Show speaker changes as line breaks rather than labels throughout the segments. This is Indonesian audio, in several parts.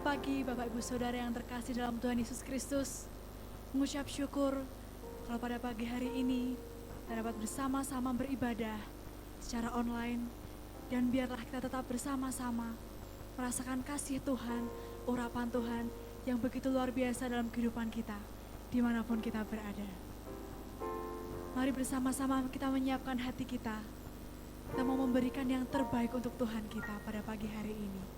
pagi Bapak Ibu Saudara yang terkasih dalam Tuhan Yesus Kristus. Mengucap syukur kalau pada pagi hari ini kita dapat bersama-sama beribadah secara online. Dan biarlah kita tetap bersama-sama merasakan kasih Tuhan, urapan Tuhan yang begitu luar biasa dalam kehidupan kita, dimanapun kita berada. Mari bersama-sama kita menyiapkan hati kita. Kita mau memberikan yang terbaik untuk Tuhan kita pada pagi hari ini.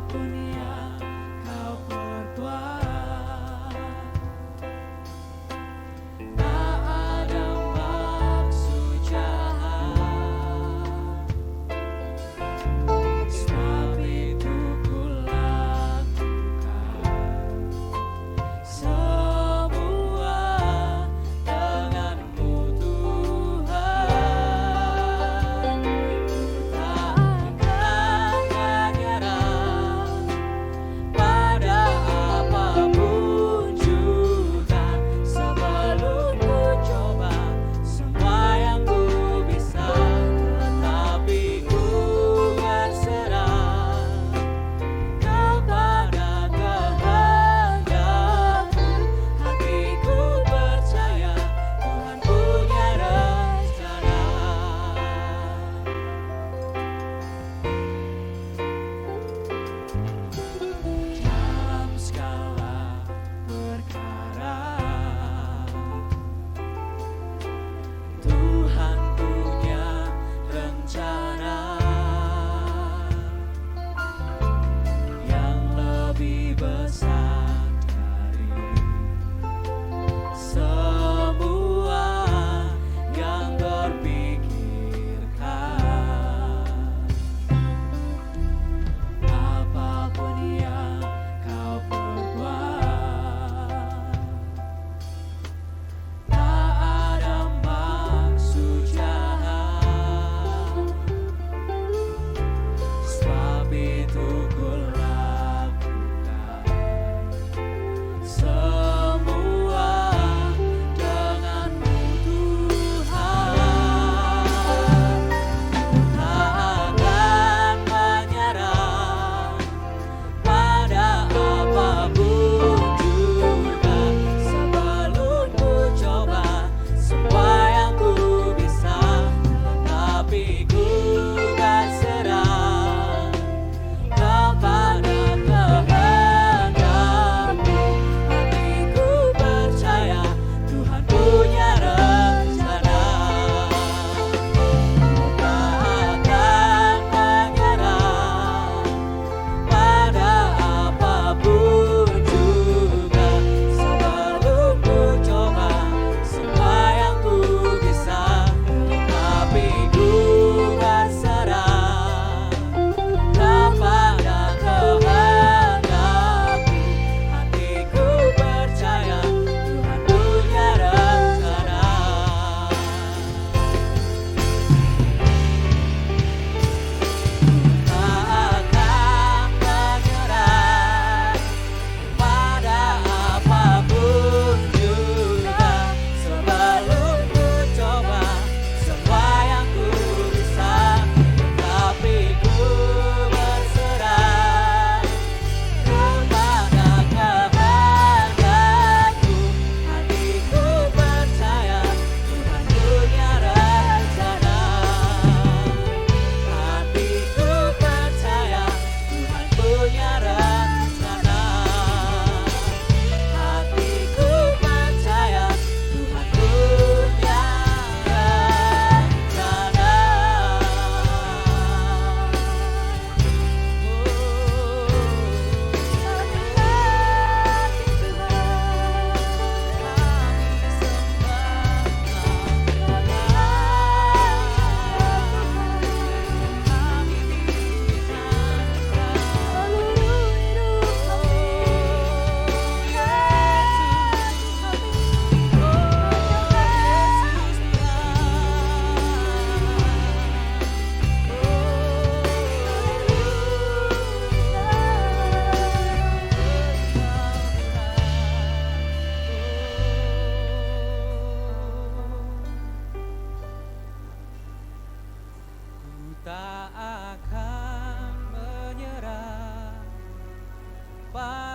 Apapun yang kau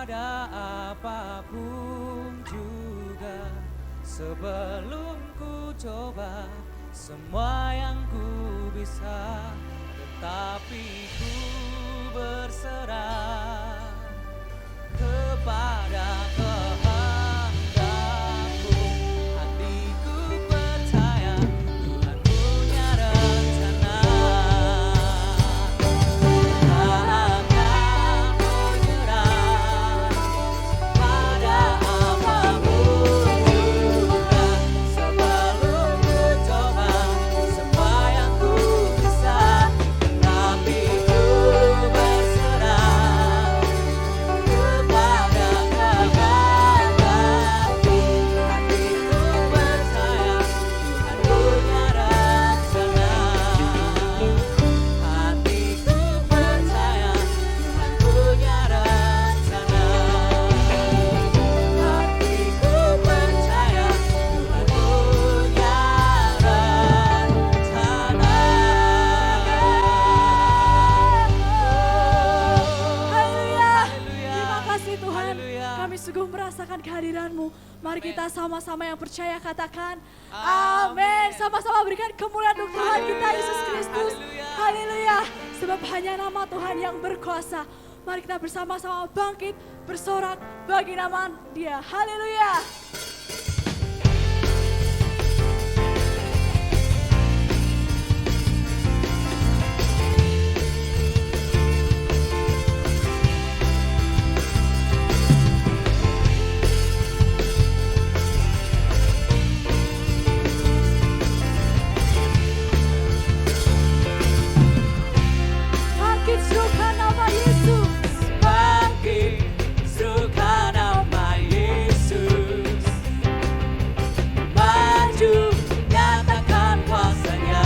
ada apapun juga, sebelum ku coba semua yang ku bisa, tetapi ku berserah kepada kehendakmu. Hatiku percaya Tuhan punya rencana, tak akan menyerah pada apapun juga, sebelum ku coba semua yang ku bisa, tetapi ku berserah kepada kehendakmu. Hatiku percaya Tuhan punya rencana, hatiku percaya Tuhan punya rencana, hatiku percaya Tuhan punya rencana.
Haleluya. Terima kasih Tuhan.
Haleluya.
Kami sungguh merasakan kehadiran-Mu. Mari kita sama-sama yang percaya katakan amin. Sama-sama berikan kemuliaan untuk Tuhan kita Yesus Kristus.
Haleluya.
Haleluya. Sebab hanya nama Tuhan yang berkuasa. Mari kita bersama-sama bangkit, bersorak bagi nama Dia. Haleluya. Bangkit serukan nama Yesus.
Bangkit, serukan nama Yesus. Maju, nyatakan kuasa-Nya.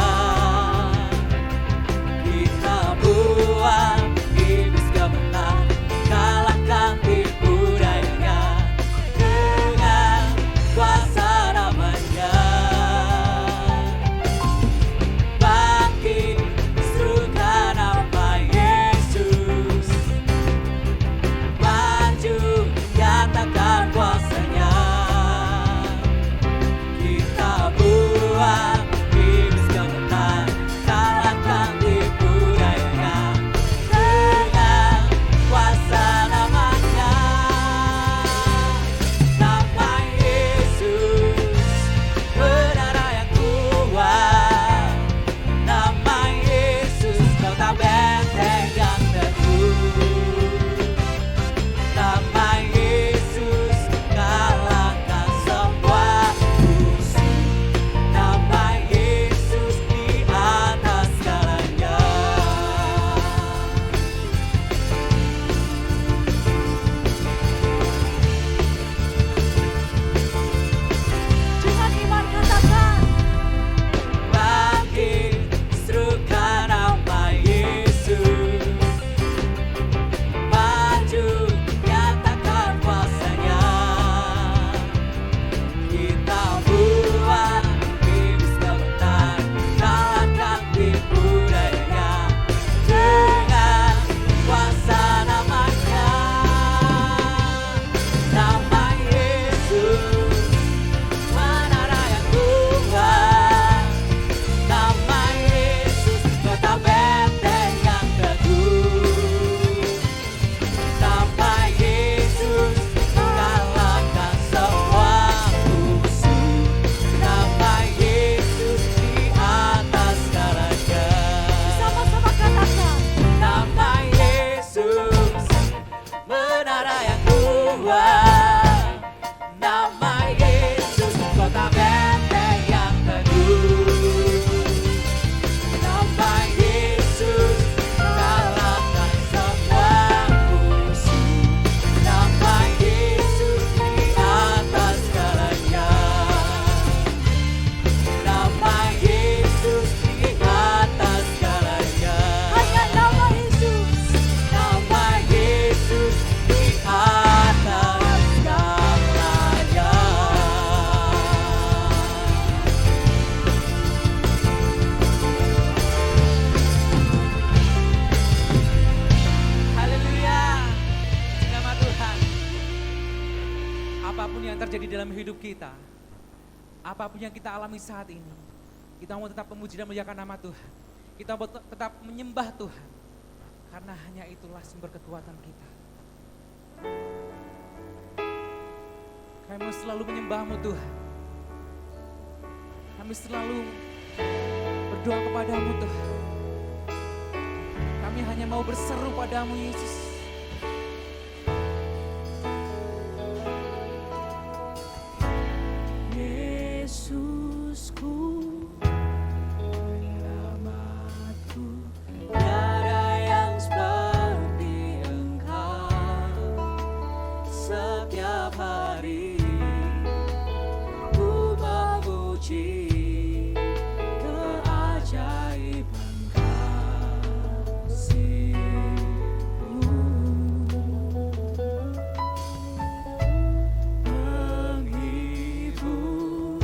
Kita buang iblis gemetar, kalahkan tipu dayanya dengan kuasa namanya. Bangkit, serukan nama Yesus. Maju, nyatakan kuasa-Nya. Kita buang iblis gemetar, kalahkan tipu dayanya dengan kuasa namanya. Nama Yesus, menara yang kuat. Nama Yesus, kota benteng yang teguh. Nama Yesus, kalahkan semua musuh. Nama Yesus di atas segalanya.
Dengan iman katakan
Bangkit, serukan nama Yesus. Maju, nyatakan kuasa-Nya. Kita buang iblis gemetar, kalahkan tipu dayanya dengan kuasa namanya. Nama Yesus, menara yang kuat. Nama Yesus, kota benteng yang teguh. Nama Yesus, kalahkan semua musuh. Nama Yesus di atas segalanya.
sama-sama katakan
Nama Yesus, menara yang kuat. Nama Yesus, kota benteng yang teguh. Nama Yesus, kalahkan semua musuh. Nama Yesus di atas segalanya. Nama Yesus di atas segalanya.
hanya nama Yesus.
Nama Yesus di atas apapun yang terjadi dalam hidup kita, apapun yang kita alami saat ini, kita mau tetap memuji dan memuliakan nama Tuhan. Kita mau tetap menyembah Tuhan, karena hanya itulah sumber kekuatan kita. Kami mau selalu menyembah-Mu Tuhan. Kami selalu berdoa kepadamu Tuhan. Kami hanya mau berseru padamu Yesus.
Yesusku,
Selamatku, tiada yang seperti Engkau. Setiap hari ku memuji keajaiban kasih-Mu. Menghibur,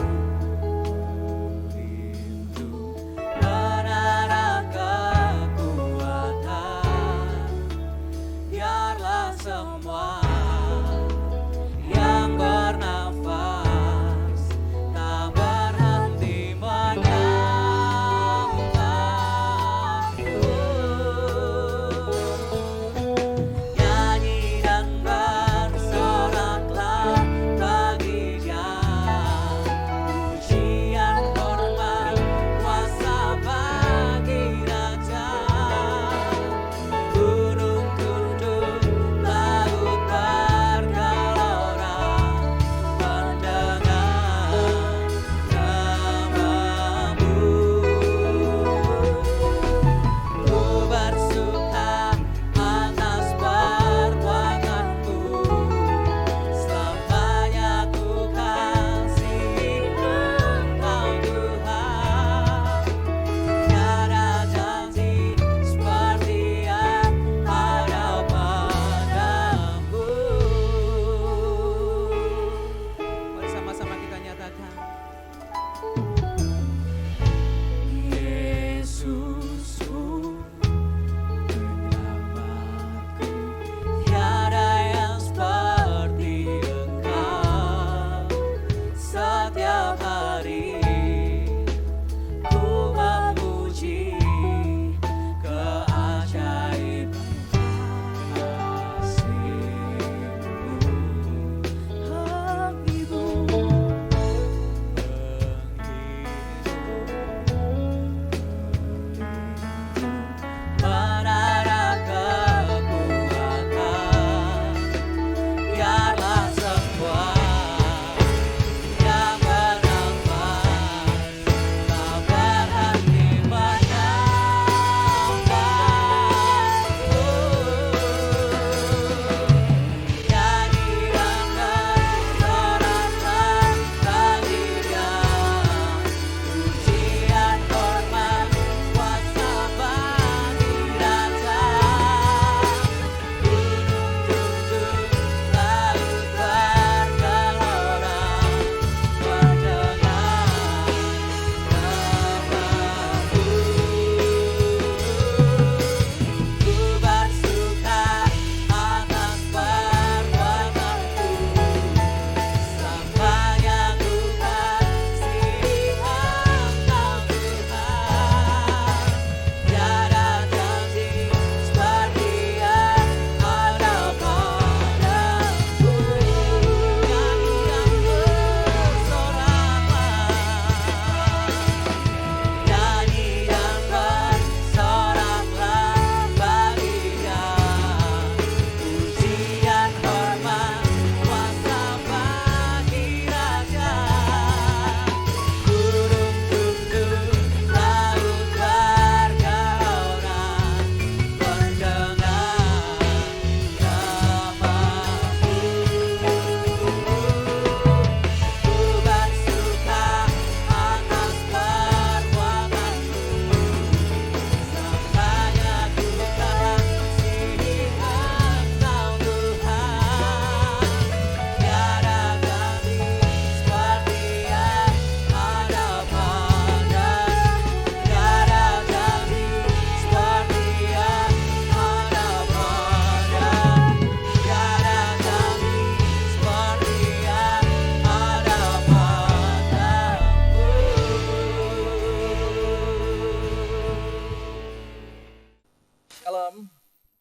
melindung, menara kekuatan. Biarlah semua yang bernafas tak berhenti menyembahmu. Nyanyi dan bersoraklah bagi Dia, pujian, hormat, kuasa bagi Raja. Gunung tunduk, laut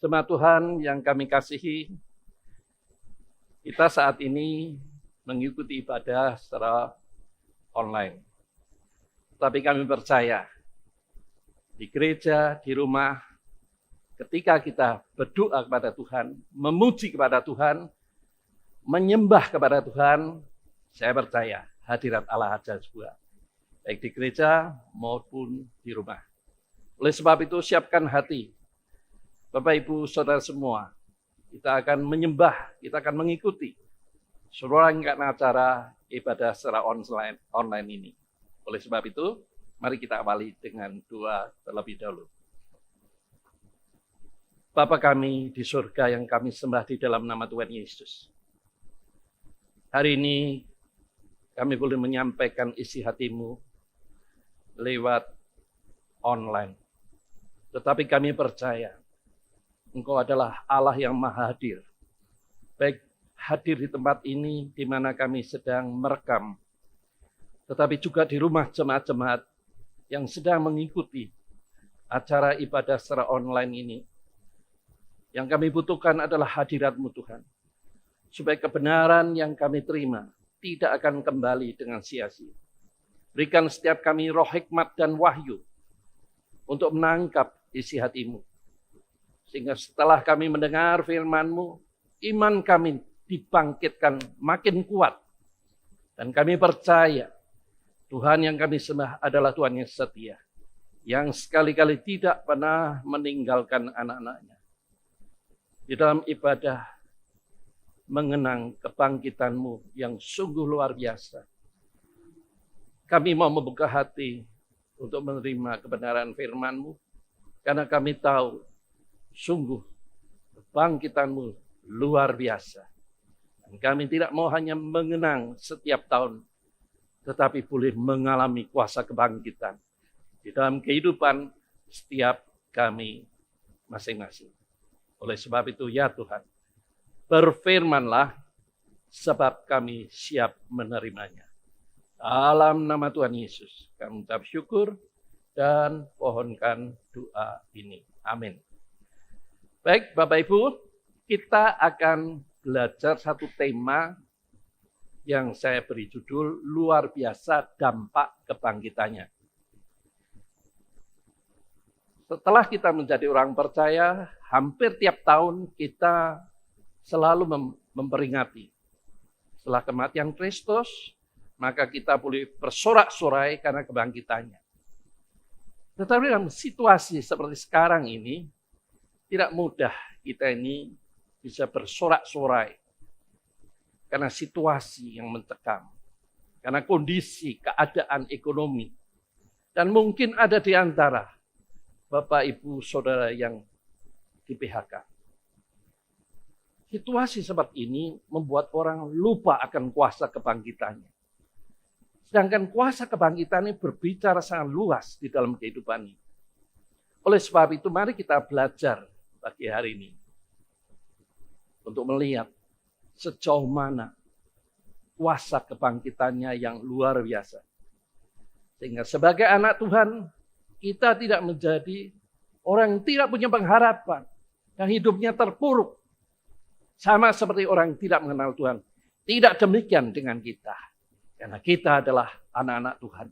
Jemaat Tuhan yang kami kasihi, kita saat ini mengikuti ibadah secara online. Tapi kami percaya, di gereja, di rumah, ketika kita berdoa kepada Tuhan, memuji kepada Tuhan, menyembah kepada Tuhan, saya percaya hadirat Allah ada juga, baik di gereja maupun di rumah. Oleh sebab itu, siapkan hati. Bapak, Ibu, Saudara semua, kita akan menyembah, kita akan mengikuti seluruh rangkaian acara ibadah secara online ini. Oleh sebab itu, mari kita awali dengan doa terlebih dahulu. Bapa kami di surga yang kami sembah di dalam nama Tuhan Yesus. Hari ini kami boleh menyampaikan isi hatimu lewat online. Tetapi kami percaya Engkau adalah Allah yang maha hadir. Baik hadir di tempat ini di mana kami sedang merekam, tetapi juga di rumah jemaat-jemaat yang sedang mengikuti acara ibadah secara online ini. Yang kami butuhkan adalah hadirat-Mu Tuhan. Supaya kebenaran yang kami terima tidak akan kembali dengan sia-sia. Berikan setiap kami roh hikmat dan wahyu untuk menangkap isi hati-Mu. Sehingga setelah kami mendengar firman-Mu, iman kami dibangkitkan makin kuat. Dan kami percaya Tuhan yang kami sembah adalah Tuhan yang setia. Yang sekali-kali tidak pernah meninggalkan anak-anaknya. Di dalam ibadah mengenang kebangkitan-Mu yang sungguh luar biasa. Kami mau membuka hati untuk menerima kebenaran firman-Mu. Karena kami tahu sungguh kebangkitan-Mu luar biasa. Dan kami tidak mau hanya mengenang setiap tahun, tetapi boleh mengalami kuasa kebangkitan di dalam kehidupan setiap kami masing-masing. Oleh sebab itu, ya Tuhan, berfirmanlah sebab kami siap menerimanya. Dalam nama Tuhan Yesus, kami mengucap syukur dan pohonkan doa ini. Amin. Baik, Bapak Ibu, kita akan belajar satu tema yang saya beri judul luar biasa dampak kebangkitannya. Setelah kita menjadi orang percaya, hampir tiap tahun kita selalu memperingati. Setelah kematian Kristus, maka kita boleh bersorak-sorai karena kebangkitannya. Tetapi dalam situasi seperti sekarang ini, tidak mudah kita ini bisa bersorak-sorai karena situasi yang mencekam, karena kondisi, keadaan ekonomi. Dan mungkin ada di antara Bapak, Ibu, Saudara yang di PHK. Situasi seperti ini membuat orang lupa akan kuasa kebangkitannya. Sedangkan kuasa kebangkitan ini berbicara sangat luas di dalam kehidupan ini. Oleh sebab itu, mari kita belajar pagi hari ini untuk melihat sejauh mana kuasa kebangkitannya yang luar biasa. Sehingga sebagai anak Tuhan, kita tidak menjadi orang yang tidak punya pengharapan, yang hidupnya terpuruk. Sama seperti orang yang tidak mengenal Tuhan. Tidak demikian dengan kita. Karena kita adalah anak-anak Tuhan.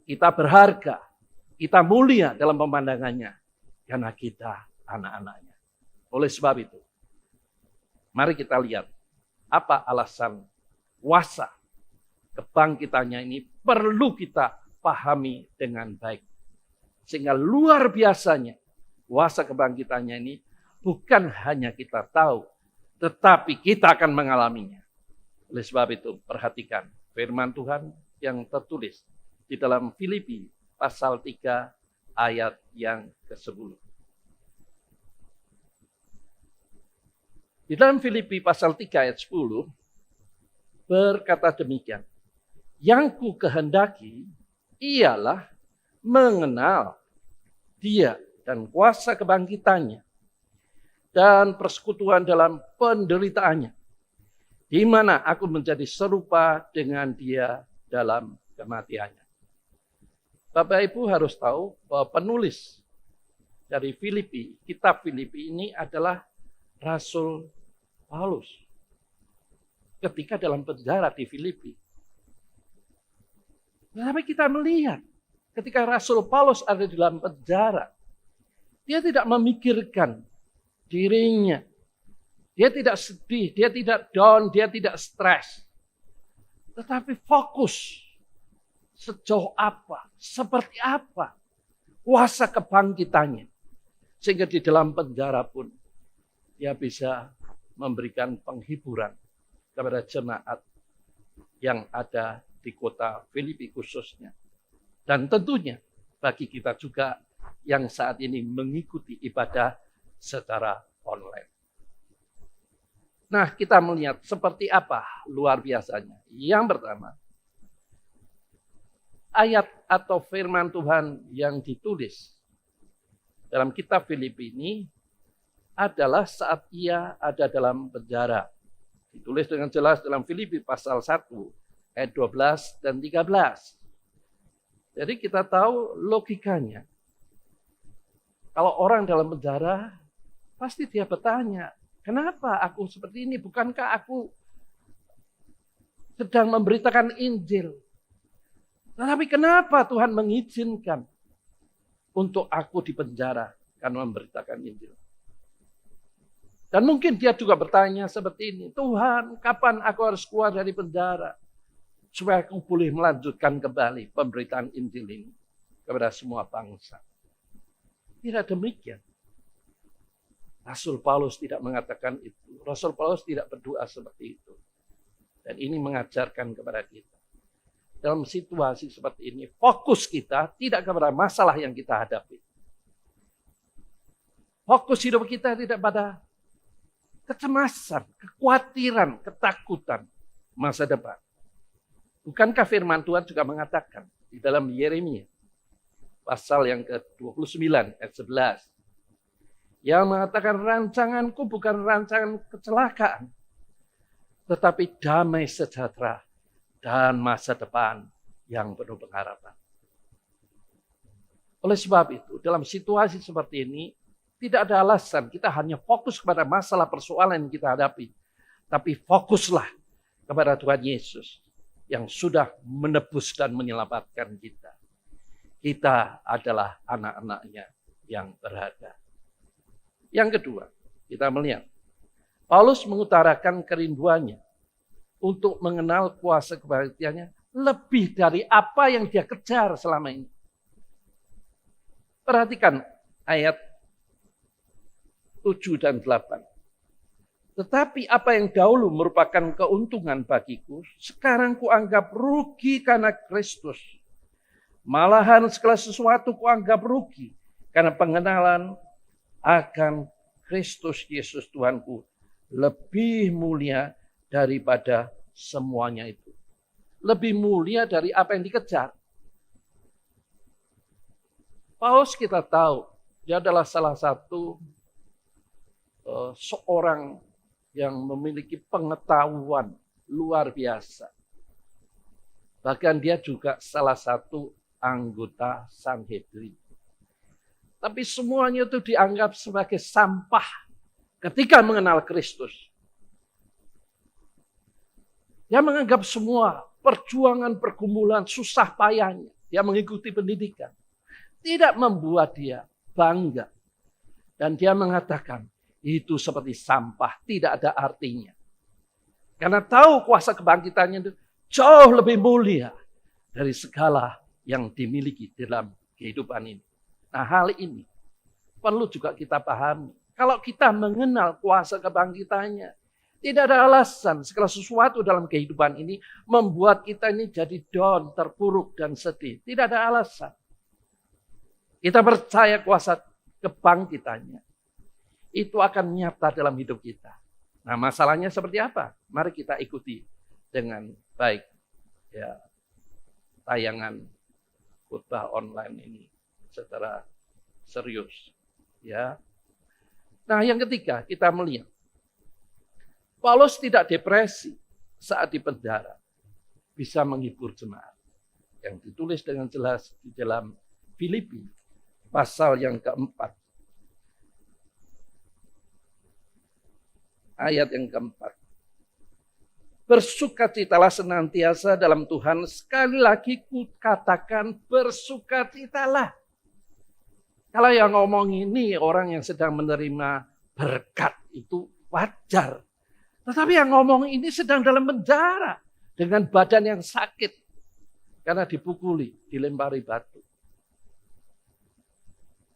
Kita berharga, kita mulia dalam pemandangannya. Karena kita anak-anaknya. Oleh sebab itu, mari kita lihat apa alasan kuasa kebangkitannya ini perlu kita pahami dengan baik. Sehingga luar biasanya kuasa kebangkitannya ini bukan hanya kita tahu, tetapi kita akan mengalaminya. Oleh sebab itu, perhatikan firman Tuhan yang tertulis di dalam Filipi pasal 3 ayat yang ke-10. Di dalam Filipi pasal 3 ayat 10 berkata demikian. Yang ku kehendaki ialah mengenal Dia dan kuasa kebangkitannya dan persekutuan dalam penderitaannya, di mana aku menjadi serupa dengan Dia dalam kematiannya. Bapak Ibu harus tahu bahwa penulis dari Filipi, kitab Filipi ini adalah Rasul Paulus. Ketika dalam penjara di Filipi. Tetapi kita melihat ketika Rasul Paulus ada di dalam penjara, dia tidak memikirkan dirinya. Dia tidak sedih, dia tidak down, dia tidak stres. Tetapi fokus sejauh apa, seperti apa kuasa kebangkitannya. Sehingga di dalam penjara pun dia bisa memberikan penghiburan kepada jemaat yang ada di kota Filipi khususnya. Dan tentunya bagi kita juga yang saat ini mengikuti ibadah secara online. Nah, kita melihat seperti apa luar biasanya. Yang pertama, ayat atau firman Tuhan yang ditulis dalam kitab Filipi ini adalah saat ia ada dalam penjara. Ditulis dengan jelas dalam Filipi pasal 1 ayat 12 dan 13. Jadi kita tahu logikanya. Kalau orang dalam penjara, pasti dia bertanya, kenapa aku seperti ini? Bukankah aku sedang memberitakan Injil? Tetapi kenapa Tuhan mengizinkan untuk aku di penjara karena memberitakan Injil? Dan mungkin dia juga bertanya seperti ini, Tuhan, kapan aku harus keluar dari penjara? Supaya aku boleh melanjutkan kembali pemberitaan Injil ini kepada semua bangsa. Tidak demikian. Rasul Paulus tidak mengatakan itu. Rasul Paulus tidak berdoa seperti itu. Dan ini mengajarkan kepada kita. Dalam situasi seperti ini, fokus kita tidak kepada masalah yang kita hadapi. Fokus hidup kita tidak pada kecemasan, kekhawatiran, ketakutan masa depan. Bukankah firman Tuhan juga mengatakan di dalam Yeremia pasal yang ke-29 ayat 11 yang mengatakan rancanganku bukan rancangan kecelakaan tetapi damai sejahtera dan masa depan yang penuh pengharapan. Oleh sebab itu, dalam situasi seperti ini tidak ada alasan kita hanya fokus kepada masalah persoalan yang kita hadapi. Tapi fokuslah kepada Tuhan Yesus yang sudah menebus dan menyelamatkan kita. Kita adalah anak-anaknya yang berharga. Yang kedua, kita melihat Paulus mengutarakan kerinduannya untuk mengenal kuasa kebangkitannya lebih dari apa yang dia kejar selama ini. Perhatikan ayat 7 dan 8. Tetapi apa yang dahulu merupakan keuntungan bagiku, sekarang kuanggap rugi karena Kristus. Malahan segala sesuatu kuanggap rugi karena pengenalan akan Kristus Yesus Tuhanku lebih mulia daripada semuanya itu. Lebih mulia dari apa yang dikejar. Paulus kita tahu, dia adalah salah satu seorang yang memiliki pengetahuan luar biasa. Bahkan dia juga salah satu anggota Sanhedrin. Tapi semuanya itu dianggap sebagai sampah ketika mengenal Kristus. Dia menganggap semua perjuangan, pergumulan, susah payahnya. Dia mengikuti pendidikan. Tidak membuat dia bangga. Dan dia mengatakan, itu seperti sampah, tidak ada artinya. Karena tahu kuasa kebangkitannya itu jauh lebih mulia dari segala yang dimiliki dalam kehidupan ini. Nah, hal ini perlu juga kita pahami. Kalau kita mengenal kuasa kebangkitannya, tidak ada alasan segala sesuatu dalam kehidupan ini membuat kita ini jadi down, terpuruk, dan sedih. Tidak ada alasan. Kita percaya kuasa kebangkitannya. Itu akan nyata dalam hidup kita. Nah, masalahnya seperti apa? Mari kita ikuti dengan baik ya tayangan khotbah online ini secara serius ya. Nah, yang ketiga kita melihat Paulus tidak depresi saat di penjara. Bisa menghibur jemaat. Yang ditulis dengan jelas di dalam Filipi pasal yang keempat ayat yang keempat. Bersukacitalah senantiasa dalam Tuhan. Sekali lagi ku katakan bersukacitalah. Kalau yang ngomong ini orang yang sedang menerima berkat itu wajar. Tetapi yang ngomong ini sedang dalam penjara dengan badan yang sakit karena dipukuli, dilempari batu.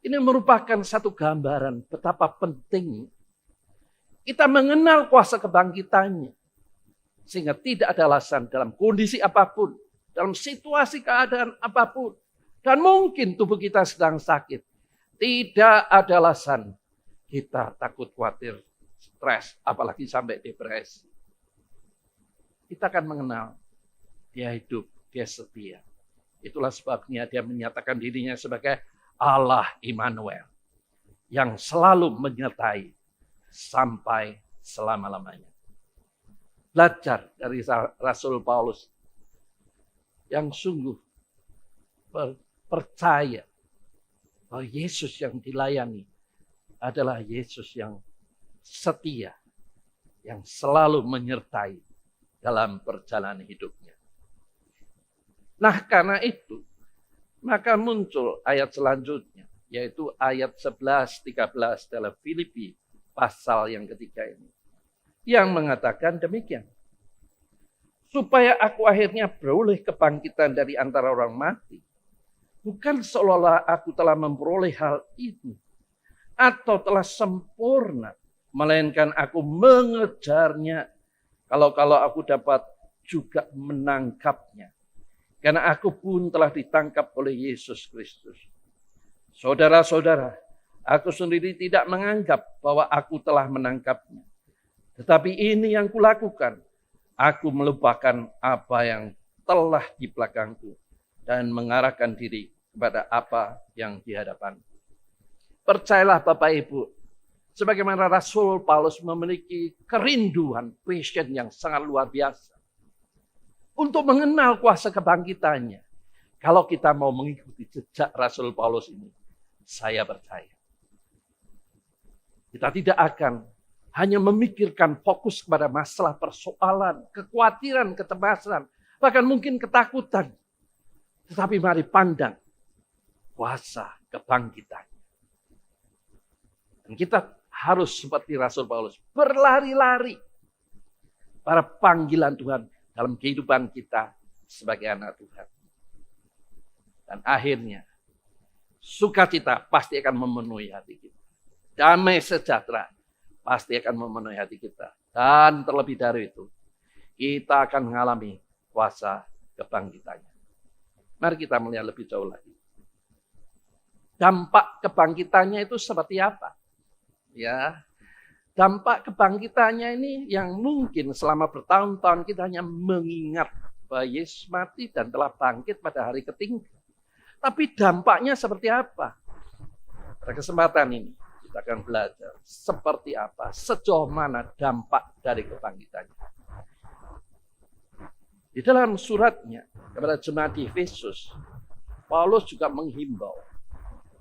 Ini merupakan satu gambaran betapa penting kita mengenal kuasa kebangkitannya. Sehingga tidak ada alasan dalam kondisi apapun, dalam situasi keadaan apapun. Dan mungkin tubuh kita sedang sakit. Tidak ada alasan kita takut, khawatir, stres, apalagi sampai depresi. Kita akan mengenal dia hidup, dia setia. Itulah sebabnya dia menyatakan dirinya sebagai Allah Immanuel yang selalu menyertai sampai selama-lamanya. Belajar dari Rasul Paulus yang sungguh percaya bahwa Yesus yang dilayani adalah Yesus yang setia, yang selalu menyertai dalam perjalanan hidupnya. Nah, karena itu, maka muncul ayat selanjutnya, yaitu ayat 11-13 dalam Filipi pasal yang ketiga ini, yang mengatakan demikian. Supaya aku akhirnya beroleh kebangkitan dari antara orang mati. Bukan seolah-olah aku telah memperoleh hal ini atau telah sempurna, melainkan aku mengejarnya kalau aku dapat juga menangkapnya. Karena aku pun telah ditangkap oleh Yesus Kristus. Saudara-saudara, aku sendiri tidak menganggap bahwa aku telah menangkapnya. Tetapi ini yang kulakukan. Aku melupakan apa yang telah di belakangku dan mengarahkan diri kepada apa yang di hadapan. Percayalah Bapak Ibu, sebagaimana Rasul Paulus memiliki kerinduan, passion yang sangat luar biasa untuk mengenal kuasa kebangkitannya. Kalau kita mau mengikuti jejak Rasul Paulus ini, saya percaya kita tidak akan hanya memikirkan fokus kepada masalah persoalan, kekhawatiran, kecemasan, bahkan mungkin ketakutan. Tetapi mari pandang kuasa kebangkitan. Dan kita harus seperti Rasul Paulus, berlari-lari pada panggilan Tuhan dalam kehidupan kita sebagai anak Tuhan. Dan akhirnya, sukacita pasti akan memenuhi hati kita. Damai sejahtera pasti akan memenuhi hati kita. Dan terlebih dari itu, kita akan mengalami kuasa kebangkitannya. Mari kita melihat lebih jauh lagi. Dampak kebangkitannya itu seperti apa? Ya, dampak kebangkitannya ini yang mungkin selama bertahun-tahun kita hanya mengingat bahwa Yesus mati dan telah bangkit pada hari ketiga. Tapi dampaknya seperti apa? Pada kesempatan ini kita akan belajar seperti apa, sejauh mana dampak dari kebangkitannya. Di dalam suratnya kepada jemaat di Efesus, Paulus juga menghimbau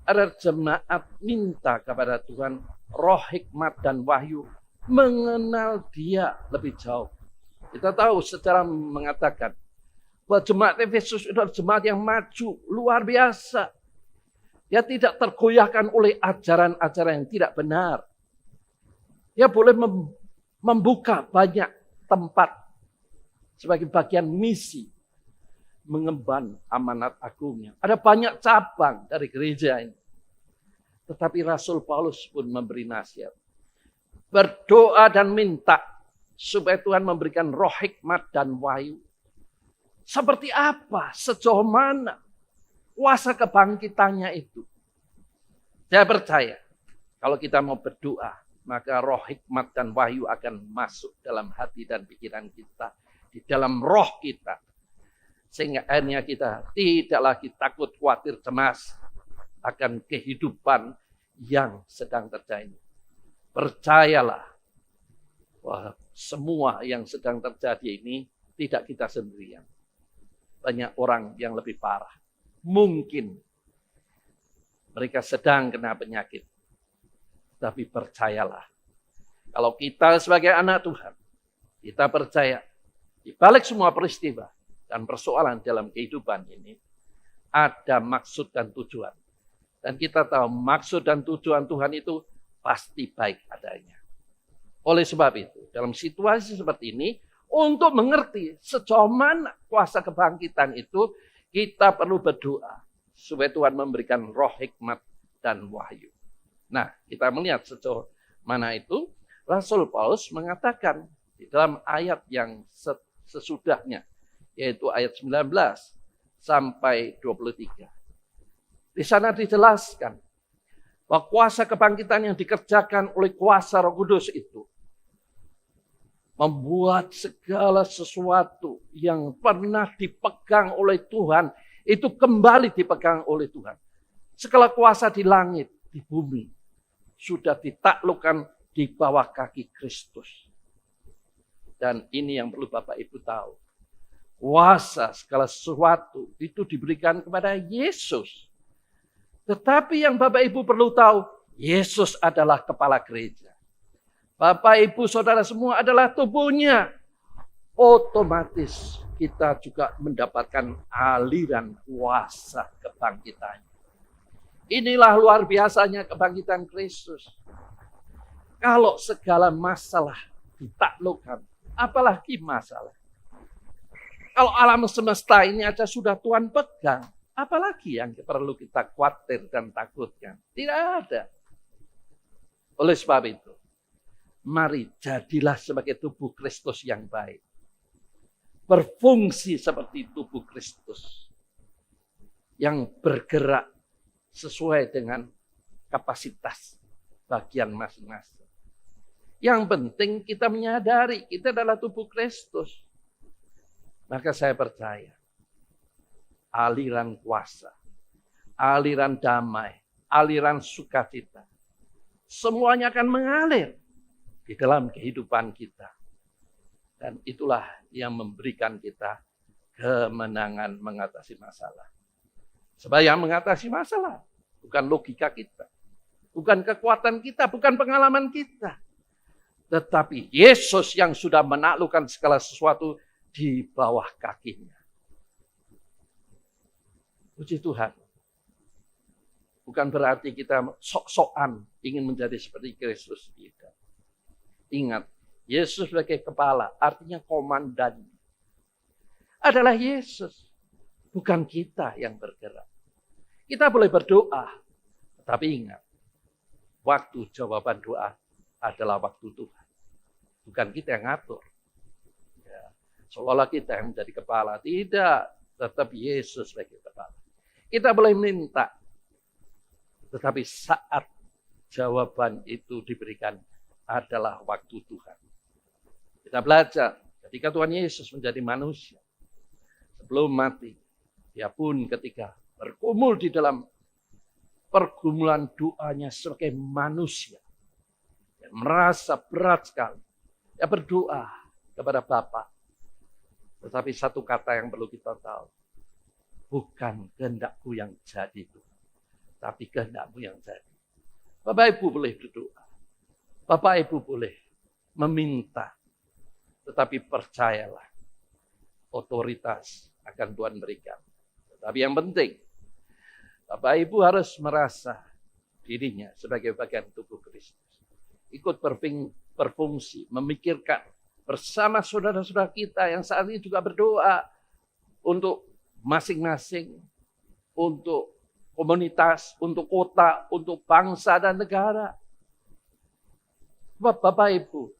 agar jemaat minta kepada Tuhan roh hikmat dan wahyu mengenal Dia lebih jauh. Kita tahu secara mengatakan bahwa jemaat Efesus adalah jemaat yang maju, luar biasa. Dia tidak tergoyahkan oleh ajaran-ajaran yang tidak benar. Dia boleh membuka banyak tempat sebagai bagian misi mengemban amanat agungnya. Ada banyak cabang dari gereja ini. Tetapi Rasul Paulus pun memberi nasihat. Berdoa dan minta supaya Tuhan memberikan roh hikmat dan wahyu. Seperti apa? Sejauh mana kuasa kebangkitannya itu? Saya percaya kalau kita mau berdoa, maka roh hikmat dan wahyu akan masuk dalam hati dan pikiran kita, di dalam roh kita. Sehingga akhirnya kita tidak lagi takut, khawatir, cemas akan kehidupan yang sedang terjadi. Percayalah bahwa semua yang sedang terjadi ini tidak kita sendirian. Banyak orang yang lebih parah. Mungkin mereka sedang kena penyakit. Tapi percayalah, Kalau kita sebagai anak Tuhan, kita percaya di balik semua peristiwa dan persoalan dalam kehidupan ini, ada maksud dan tujuan. Dan kita tahu maksud dan tujuan Tuhan itu pasti baik adanya. Oleh sebab itu, dalam situasi seperti ini, untuk mengerti sejauh mana kuasa kebangkitan itu, kita perlu berdoa supaya Tuhan memberikan roh hikmat dan wahyu. Nah, kita melihat sejauh mana itu, Rasul Paulus mengatakan di dalam ayat yang sesudahnya, yaitu ayat 19 sampai 23. Di sana dijelaskan bahwa kuasa kebangkitan yang dikerjakan oleh kuasa Roh Kudus itu membuat segala sesuatu yang pernah dipegang oleh Tuhan itu kembali dipegang oleh Tuhan. Segala kuasa di langit, di bumi sudah ditaklukkan di bawah kaki Kristus. Dan ini yang perlu Bapak Ibu tahu. Kuasa segala sesuatu itu diberikan kepada Yesus. Tetapi yang Bapak Ibu perlu tahu, Yesus adalah kepala gereja. Bapak Ibu Saudara semua adalah tubuhnya. Otomatis kita juga mendapatkan aliran kuasa kebangkitan. Inilah luar biasanya kebangkitan Kristus. Kalau segala masalah ditaklukkan, apalagi masalah. Kalau alam semesta ini aja sudah Tuhan pegang, apalagi yang perlu kita khawatir dan takutkan? Tidak ada. Oleh sebab itu, mari jadilah sebagai tubuh Kristus yang baik. Berfungsi seperti tubuh Kristus. Yang bergerak sesuai dengan kapasitas bagian masing-masing. Yang penting kita menyadari kita adalah tubuh Kristus. Maka saya percaya aliran kuasa, aliran damai, aliran sukacita, semuanya akan mengalir di dalam kehidupan kita. Dan itulah yang memberikan kita kemenangan mengatasi masalah. Sebab yang mengatasi masalah bukan logika kita, bukan kekuatan kita, bukan pengalaman kita. Tetapi Yesus yang sudah menaklukkan segala sesuatu di bawah kakinya. Puji Tuhan. Bukan berarti kita sok-sokan ingin menjadi seperti Kristus. Tidak. Ingat, Yesus sebagai kepala, artinya komandan. Adalah Yesus. Bukan kita yang bergerak. Kita boleh berdoa. Tetapi ingat, waktu jawaban doa adalah waktu Tuhan. Bukan kita yang ngatur. Ya, seolah kita yang menjadi kepala. Tidak. Tetap Yesus sebagai kepala. Kita boleh minta. Tetapi saat jawaban itu diberikan adalah waktu Tuhan. Kita belajar ketika Tuhan Yesus menjadi manusia. Sebelum mati. Dia pun ketika bergumul di dalam pergumulan doanya sebagai manusia. Dia merasa berat sekali. Dia berdoa kepada Bapa. Tetapi satu kata yang perlu kita tahu. Bukan kehendakku yang jadi itu. Tapi kehendakmu yang jadi. Bapak Ibu boleh berdoa. Bapak Ibu boleh meminta. Tetapi percayalah. Otoritas akan Tuhan berikan. Tetapi yang penting. Bapak Ibu harus merasa dirinya sebagai bagian tubuh Kristus. Ikut berfungsi, memikirkan bersama saudara-saudara kita yang saat ini juga berdoa untuk masing-masing, untuk komunitas, untuk kota, untuk bangsa dan negara. Sebab Bapak Ibu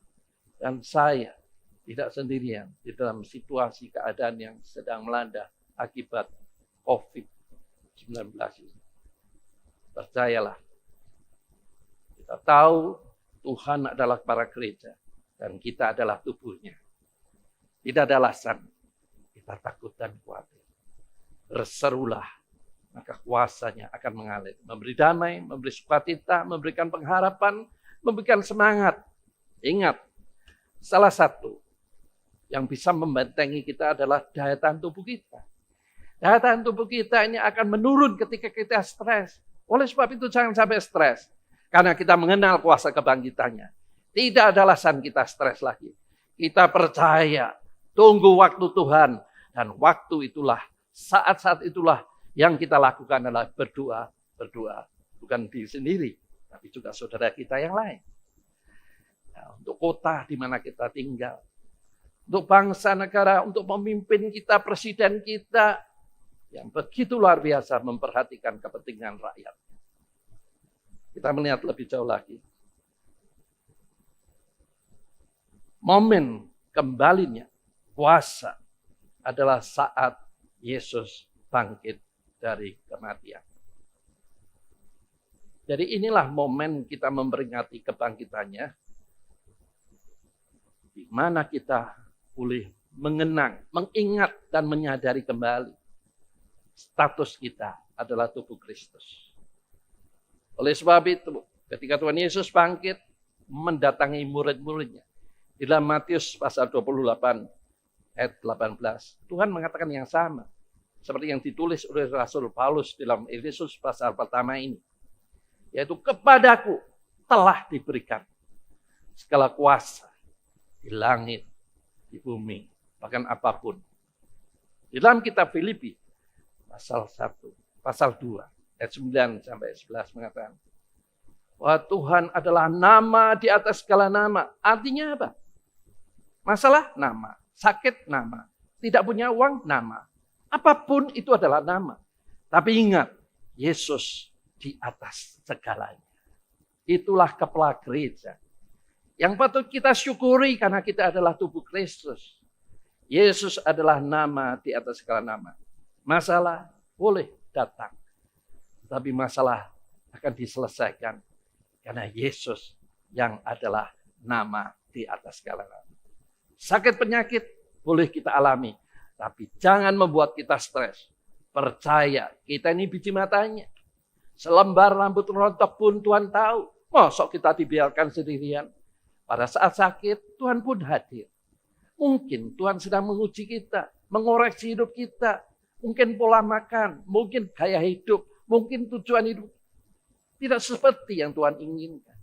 dan saya tidak sendirian di dalam situasi keadaan yang sedang melanda akibat COVID-19 ini. Percayalah, kita tahu Tuhan adalah kepala gereja dan kita adalah tubuhnya. Tidak ada alasan kita takut dan khawatir. Berserulah, maka kuasanya akan mengalir. Memberi damai, memberi sukacita, memberikan pengharapan, memberikan semangat. Ingat, salah satu yang bisa membentengi kita adalah daya tahan tubuh kita. Daya tahan tubuh kita ini akan menurun ketika kita stres. Oleh sebab itu jangan sampai stres. Karena kita mengenal kuasa kebangkitannya. Tidak ada alasan kita stres lagi. Kita percaya, tunggu waktu Tuhan. Dan waktu itulah, saat-saat itulah yang kita lakukan adalah berdoa. Berdoa. Bukan diri sendiri, tapi juga saudara kita yang lain. Nah, untuk kota di mana kita tinggal. Untuk bangsa negara, untuk pemimpin kita, presiden kita. Yang begitu luar biasa memperhatikan kepentingan rakyat. Kita melihat lebih jauh lagi. Momen kembalinya puasa adalah saat Yesus bangkit dari kematian. Jadi inilah momen kita memperingati kebangkitannya, di mana kita boleh mengenang, mengingat dan menyadari kembali status kita adalah tubuh Kristus. Oleh sebab itu, ketika Tuhan Yesus bangkit, mendatangi murid-muridnya. Di dalam Matius pasal 28 ayat 18, Tuhan mengatakan yang sama. Seperti yang ditulis oleh Rasul Paulus dalam Efesus pasal pertama ini. Yaitu kepadaku telah diberikan segala kuasa di langit, di bumi, bahkan apapun. Di dalam kitab Filipi pasal 1, pasal 2, ayat 9 sampai 11 mengatakan, bahwa Tuhan adalah nama di atas segala nama. Artinya apa? Masalah nama, sakit nama, tidak punya uang nama. Apapun itu adalah nama. Tapi ingat, Yesus di atas segalanya. Itulah kepala gereja. Yang patut kita syukuri karena kita adalah tubuh Kristus. Yesus adalah nama di atas segala nama. Masalah boleh datang. Tapi masalah akan diselesaikan. Karena Yesus yang adalah nama di atas segala nama. Sakit penyakit boleh kita alami. Tapi jangan membuat kita stres. Percaya, kita ini biji matanya. Selembar rambut rontok pun Tuhan tahu. Mosok kita dibiarkan sendirian. Pada saat sakit, Tuhan pun hadir. Mungkin Tuhan sedang menguji kita, mengoreksi hidup kita. Mungkin pola makan, mungkin gaya hidup, mungkin tujuan hidup. Tidak seperti yang Tuhan inginkan.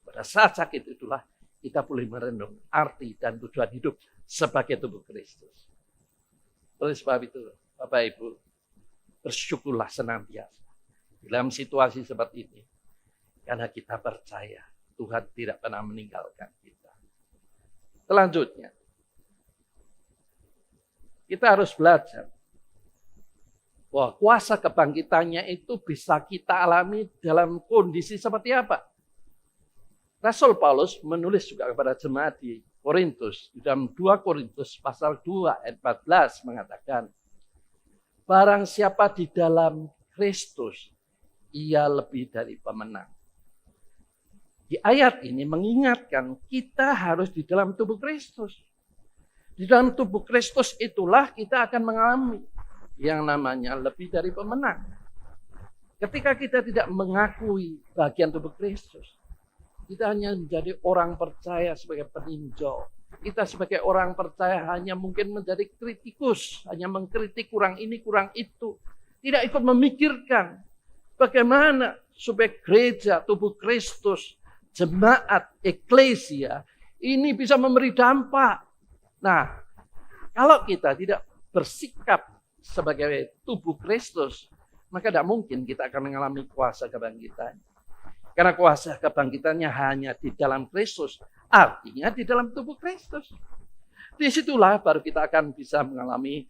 Pada saat sakit itulah kita boleh merenung arti dan tujuan hidup sebagai tubuh Kristus. Oleh sebab itu, Bapak Ibu, bersyukurlah senantiasa dalam situasi seperti ini. Karena kita percaya Tuhan tidak pernah meninggalkan kita. Selanjutnya, kita harus belajar bahwa kuasa kebangkitannya itu bisa kita alami dalam kondisi seperti apa. Rasul Paulus menulis juga kepada jemaat di Korintus, di dalam 2 Korintus pasal 2 ayat 14 mengatakan, barang siapa di dalam Kristus, ia lebih dari pemenang. Di ayat ini mengingatkan kita harus di dalam tubuh Kristus. Di dalam tubuh Kristus itulah kita akan mengalami yang namanya lebih dari pemenang. Ketika kita tidak mengakui bagian tubuh Kristus, kita hanya menjadi orang percaya sebagai peninjau. Kita sebagai orang percaya hanya mungkin menjadi kritikus, hanya mengkritik kurang ini, kurang itu. Tidak ikut memikirkan bagaimana supaya gereja, tubuh Kristus, jemaat, eklesia, ini bisa memberi dampak. Nah, kalau kita tidak bersikap sebagai tubuh Kristus, maka tidak mungkin kita akan mengalami kuasa kebangkitan. Karena kuasa kebangkitannya hanya di dalam Kristus, artinya di dalam tubuh Kristus. Disitulah baru kita akan bisa mengalami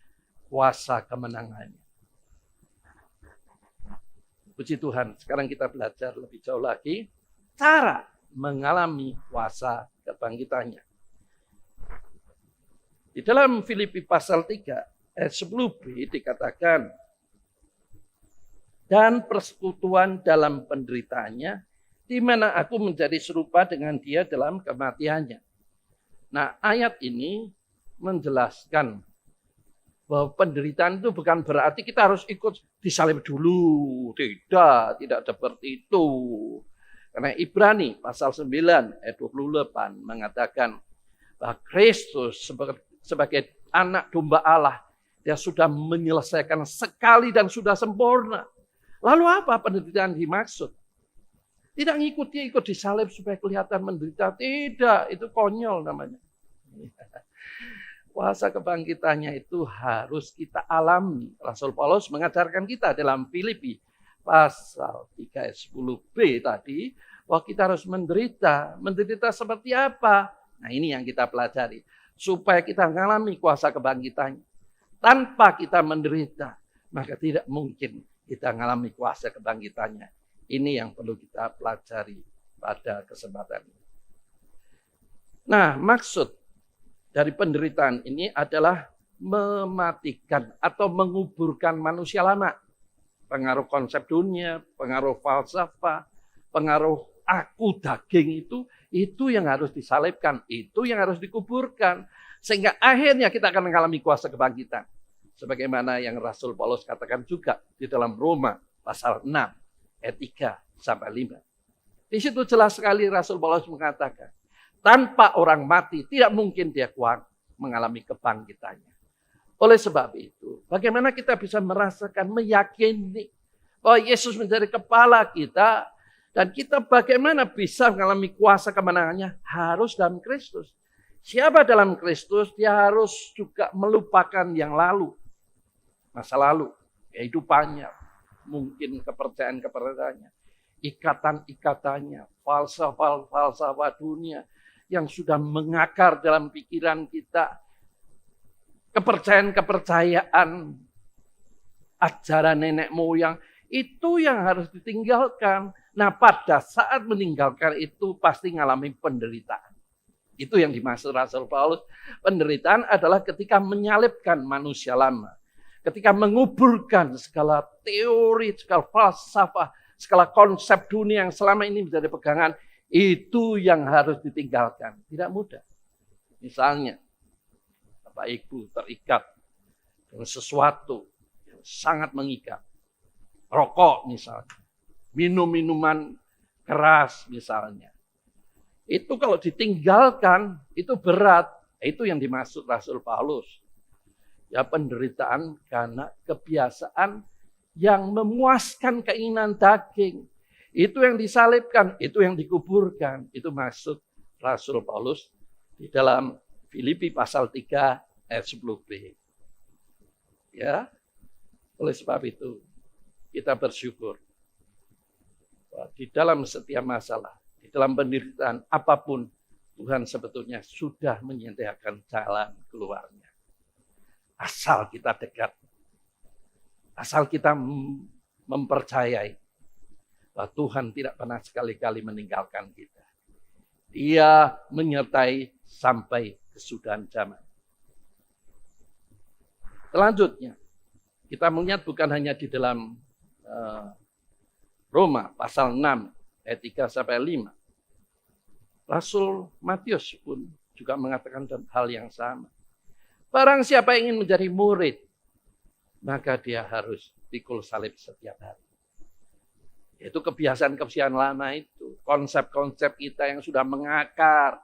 kuasa kemenangannya. Puji Tuhan, sekarang kita belajar lebih jauh lagi cara mengalami kuasa kebangkitannya. Di dalam Filipi pasal 3 ayat 10b dikatakan, dan persekutuan dalam penderitaannya, di mana aku menjadi serupa dengan dia dalam kematiannya. Nah, ayat ini menjelaskan bahwa penderitaan itu bukan berarti kita harus ikut disalib dulu. Tidak seperti itu. Karena Ibrani pasal 9 ayat 28 mengatakan bahwa Kristus sebagai anak domba Allah, dia sudah menyelesaikan sekali dan sudah sempurna. Lalu apa penderitaan dimaksud? Tidak ikut disalib supaya kelihatan menderita. Tidak, itu konyol namanya. Kuasa kebangkitannya itu harus kita alami. Rasul Paulus mengajarkan kita dalam Filipi pasal 3 ayat 10b tadi, bahwa kita harus menderita. Menderita seperti apa? Nah, ini yang kita pelajari. Supaya kita mengalami kuasa kebangkitannya. Tanpa kita menderita, maka tidak mungkin kita mengalami kuasa kebangkitannya. Ini yang perlu kita pelajari pada kesempatan ini. Nah, maksud dari penderitaan ini adalah mematikan atau menguburkan manusia lama. Pengaruh konsep dunia, pengaruh falsafah, pengaruh aku daging itu yang harus disalibkan, itu yang harus dikuburkan. Sehingga akhirnya kita akan mengalami kuasa kebangkitan. Sebagaimana yang Rasul Paulus katakan juga di dalam Roma pasal 6 ayat 3 sampai 5. Di situ jelas sekali Rasul Paulus mengatakan, tanpa orang mati tidak mungkin dia kuat mengalami kebangkitannya. Oleh sebab itu, bagaimana kita bisa merasakan, meyakini bahwa Yesus menjadi kepala kita, dan kita bagaimana bisa mengalami kuasa kemenangannya harus dalam Kristus. Siapa dalam Kristus, dia harus juga melupakan yang lalu. Masa lalu, kehidupannya, mungkin kepercayaan-kepercayaannya, ikatan-ikatannya, falsafah dunia yang sudah mengakar dalam pikiran kita, kepercayaan-kepercayaan, ajaran nenek moyang, itu yang harus ditinggalkan. Nah, pada saat meninggalkan itu pasti mengalami penderitaan. Itu yang dimaksud Rasul Paulus. Penderitaan adalah ketika menyalibkan manusia lama. Ketika menguburkan segala teori, segala falsafah, segala konsep dunia yang selama ini menjadi pegangan. Itu yang harus ditinggalkan. Tidak mudah. Misalnya, Bapak Ibu terikat dengan sesuatu yang sangat mengikat. Rokok misalnya. Minum-minuman keras misalnya. Itu kalau ditinggalkan, itu berat. Itu yang dimaksud Rasul Paulus. Ya, penderitaan karena kebiasaan yang memuaskan keinginan daging. Itu yang disalibkan, itu yang dikuburkan. Itu maksud Rasul Paulus di dalam Filipi pasal 3 ayat 10b. Ya, oleh sebab itu kita bersyukur bahwa di dalam setiap masalah, di dalam penderitaan apapun, Tuhan sebetulnya sudah menyediakan jalan keluarnya. Asal kita dekat, asal kita mempercayai bahwa Tuhan tidak pernah sekali-kali meninggalkan kita. Dia menyertai sampai kesudahan zaman. Selanjutnya, kita melihat bukan hanya di dalam Roma pasal 6 ayat 3 sampai 5. Rasul Matius pun juga mengatakan hal yang sama. Barang siapa ingin menjadi murid, maka dia harus pikul salib setiap hari. Itu kebiasaan-kebiasaan lama itu. Konsep-konsep kita yang sudah mengakar.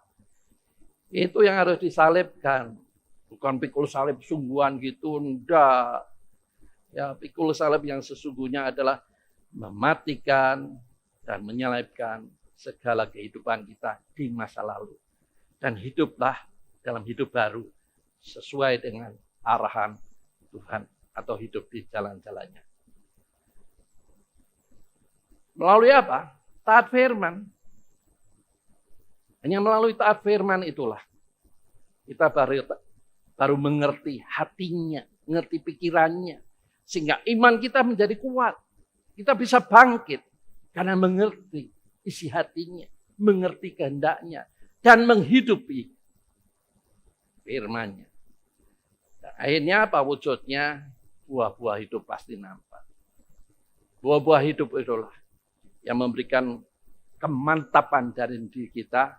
Itu yang harus disalibkan. Bukan pikul salib sungguhan gitu, enggak. Ya, pikul salib yang sesungguhnya adalah mematikan dan menyalibkan segala kehidupan kita di masa lalu. Dan hiduplah dalam hidup baru sesuai dengan arahan Tuhan atau hidup di jalan-jalannya. Melalui apa? Taat firman. Hanya melalui taat firman itulah kita baru mengerti hatinya, mengerti pikirannya. Sehingga iman kita menjadi kuat. Kita bisa bangkit karena mengerti isi hatinya, mengerti kehendaknya, dan menghidupi firman-Nya. Dan akhirnya apa wujudnya? Buah-buah hidup pasti nampak. Buah-buah hidup itulah yang memberikan kemantapan dari diri kita,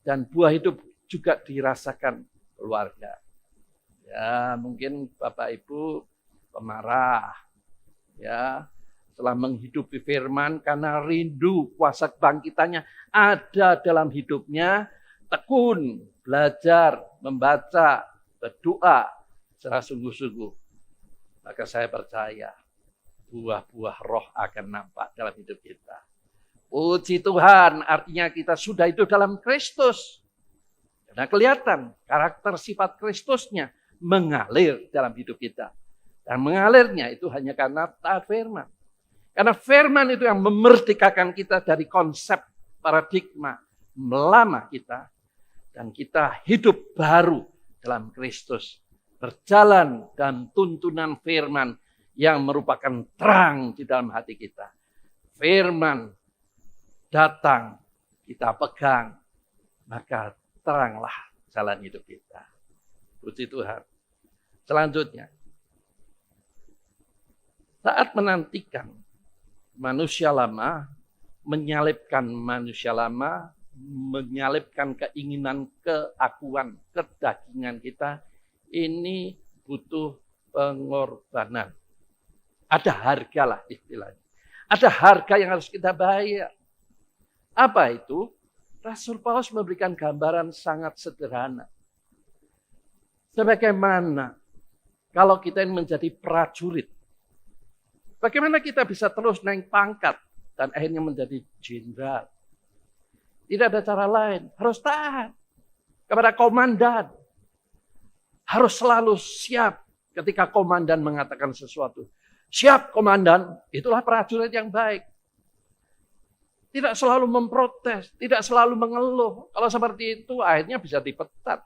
dan buah hidup juga dirasakan keluarga. Ya, mungkin Bapak Ibu pemarah, ya, setelah menghidupi firman karena rindu kuasa kebangkitannya ada dalam hidupnya, tekun, belajar, membaca, berdoa secara sungguh-sungguh. Maka saya percaya buah-buah roh akan nampak dalam hidup kita. Puji Tuhan, artinya kita sudah hidup dalam Kristus. Karena kelihatan karakter sifat Kristusnya mengalir dalam hidup kita. Dan mengalirnya itu hanya karena taat firman. Karena firman itu yang memerdekakan kita dari konsep paradigma lama kita. Dan kita hidup baru dalam Kristus. Berjalan dan tuntunan firman yang merupakan terang di dalam hati kita. Firman datang, kita pegang, maka teranglah jalan hidup kita. Puji Tuhan. Selanjutnya, saat menantikan manusia lama, menyalibkan manusia lama, menyalibkan keinginan keakuan, kedagingan kita, ini butuh pengorbanan. Ada harga lah istilahnya. Ada harga yang harus kita bayar. Apa itu? Rasul Paulus memberikan gambaran sangat sederhana. Sebagaimana kalau kita ingin menjadi prajurit, bagaimana kita bisa terus naik pangkat dan akhirnya menjadi jenderal? Tidak ada cara lain, harus taat kepada komandan. Harus selalu siap ketika komandan mengatakan sesuatu. Siap komandan, itulah prajurit yang baik. Tidak selalu memprotes, tidak selalu mengeluh. Kalau seperti itu akhirnya bisa dipecat.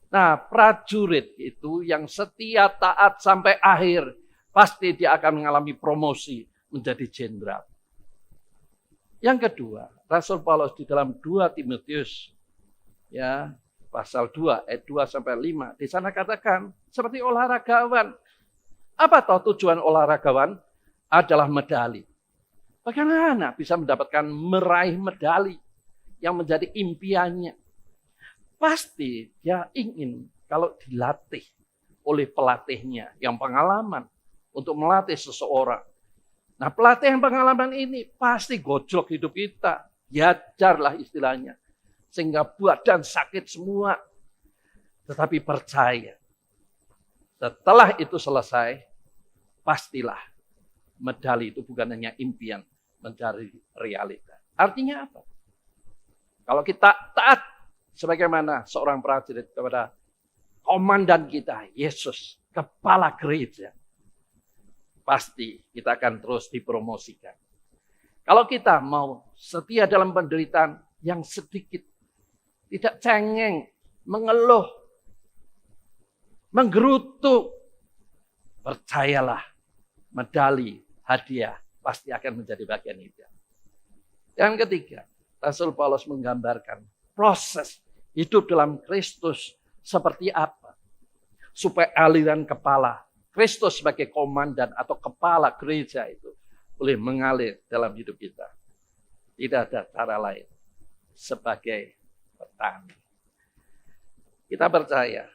Nah, prajurit itu yang setia taat sampai akhir, pasti dia akan mengalami promosi menjadi jenderal. Yang kedua, Rasul Paulus di dalam 2 Timotius ya, pasal 2 ayat 2 sampai 5, di sana katakan seperti olahragawan. Apa toh tujuan olahragawan? Adalah medali. Bagaimana bisa mendapatkan meraih medali yang menjadi impiannya? Pasti dia ingin kalau dilatih oleh pelatihnya yang pengalaman untuk melatih seseorang. Nah, pelatih yang pengalaman ini pasti gojlok hidup kita. Diajarlah istilahnya. Sehingga badan sakit semua. Tetapi percaya. Setelah itu selesai, pastilah medali itu bukan hanya impian, mencari realita. Artinya apa? Kalau kita taat sebagaimana seorang prajurit kepada komandan kita, Yesus, kepala gereja, pasti kita akan terus dipromosikan. Kalau kita mau setia dalam penderitaan yang sedikit, tidak cengeng, mengeluh, menggerutu, percayalah, medali, hadiah pasti akan menjadi bagian kita. Yang ketiga, Rasul Paulus menggambarkan proses hidup dalam Kristus seperti apa. Supaya aliran kepala Kristus sebagai komandan atau kepala gereja itu boleh mengalir dalam hidup kita. Tidak ada cara lain sebagai petani. Kita percaya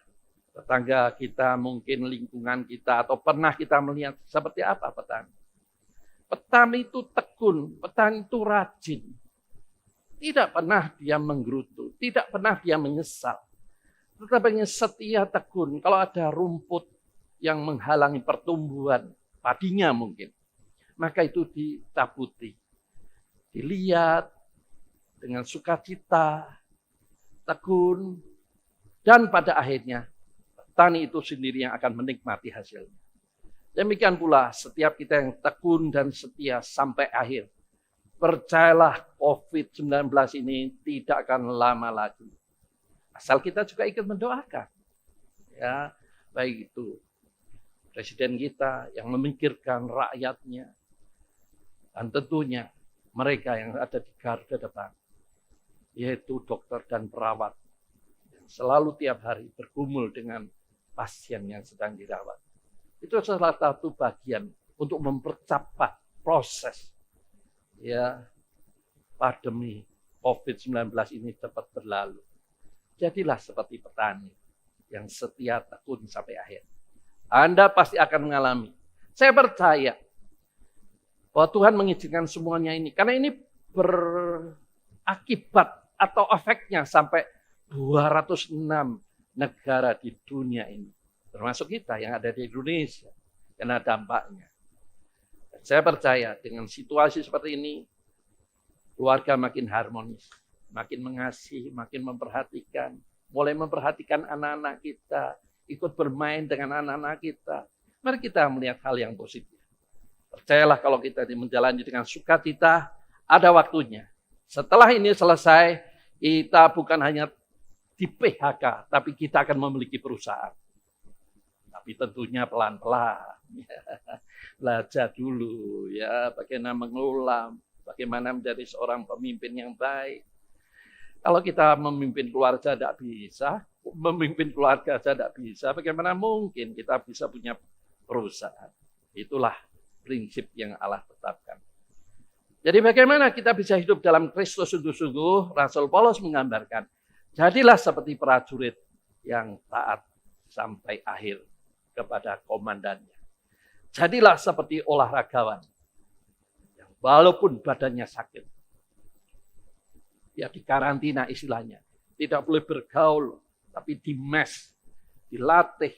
tetangga kita, mungkin lingkungan kita, atau pernah kita melihat seperti apa petani. Petani itu tekun, petani itu rajin. Tidak pernah dia menggerutu, tidak pernah dia menyesal. Tetapi setia tekun, kalau ada rumput yang menghalangi pertumbuhan padinya mungkin, maka itu ditabuti. Dilihat dengan sukacita, tekun, dan pada akhirnya petani itu sendiri yang akan menikmati hasilnya. Demikian pula setiap kita yang tekun dan setia sampai akhir. Percayalah COVID-19 ini tidak akan lama lagi. Asal kita juga ikut mendoakan. Ya, baik itu presiden kita yang memikirkan rakyatnya. Dan tentunya mereka yang ada di garda depan. Yaitu dokter dan perawat. Yang selalu tiap hari bergumul dengan pasien yang sedang dirawat. Itu salah satu bagian untuk mempercepat proses ya pandemi COVID-19 ini cepat berlalu. Jadilah seperti petani yang setia tekun sampai akhir. Anda pasti akan mengalami. Saya percaya bahwa Tuhan mengizinkan semuanya ini karena ini berakibat atau efeknya sampai 206 negara di dunia ini. Termasuk kita yang ada di Indonesia. Karena dampaknya. Dan saya percaya dengan situasi seperti ini, keluarga makin harmonis, makin mengasihi, makin memperhatikan, mulai memperhatikan anak-anak kita, ikut bermain dengan anak-anak kita. Mari kita melihat hal yang positif. Percayalah kalau kita menjalani dengan sukacita, ada waktunya. Setelah ini selesai, kita bukan hanya di PHK, tapi kita akan memiliki perusahaan. Tapi tentunya pelan-pelan. Belajar dulu ya, bagaimana mengelola, bagaimana menjadi seorang pemimpin yang baik. Kalau kita memimpin keluarga tidak bisa, bagaimana mungkin kita bisa punya perusahaan? Itulah prinsip yang Allah tetapkan. Jadi bagaimana kita bisa hidup dalam Kristus sungguh-sungguh? Rasul Paulus menggambarkan, jadilah seperti prajurit yang taat sampai akhir kepada komandannya. Jadilah seperti olahragawan yang walaupun badannya sakit, ya dikarantina istilahnya, tidak boleh bergaul, tapi dimes, dilatih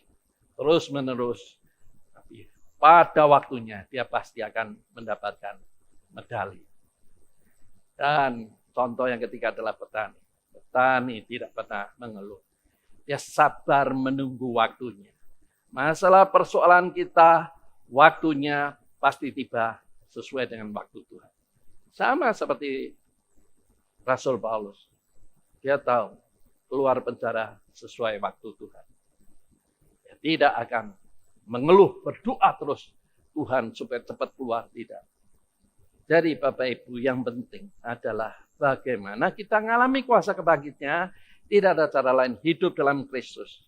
terus-menerus. Tapi pada waktunya dia pasti akan mendapatkan medali. Dan contoh yang ketiga adalah petani. Petani tidak pernah mengeluh. Dia sabar menunggu waktunya. Masalah persoalan kita, waktunya pasti tiba sesuai dengan waktu Tuhan. Sama seperti Rasul Paulus. Dia tahu keluar penjara sesuai waktu Tuhan. Dia tidak akan mengeluh, berdoa terus Tuhan supaya cepat keluar, tidak. Jadi Bapak Ibu, yang penting adalah bagaimana kita mengalami kuasa kebangkitnya. Tidak ada cara lain, hidup dalam Kristus.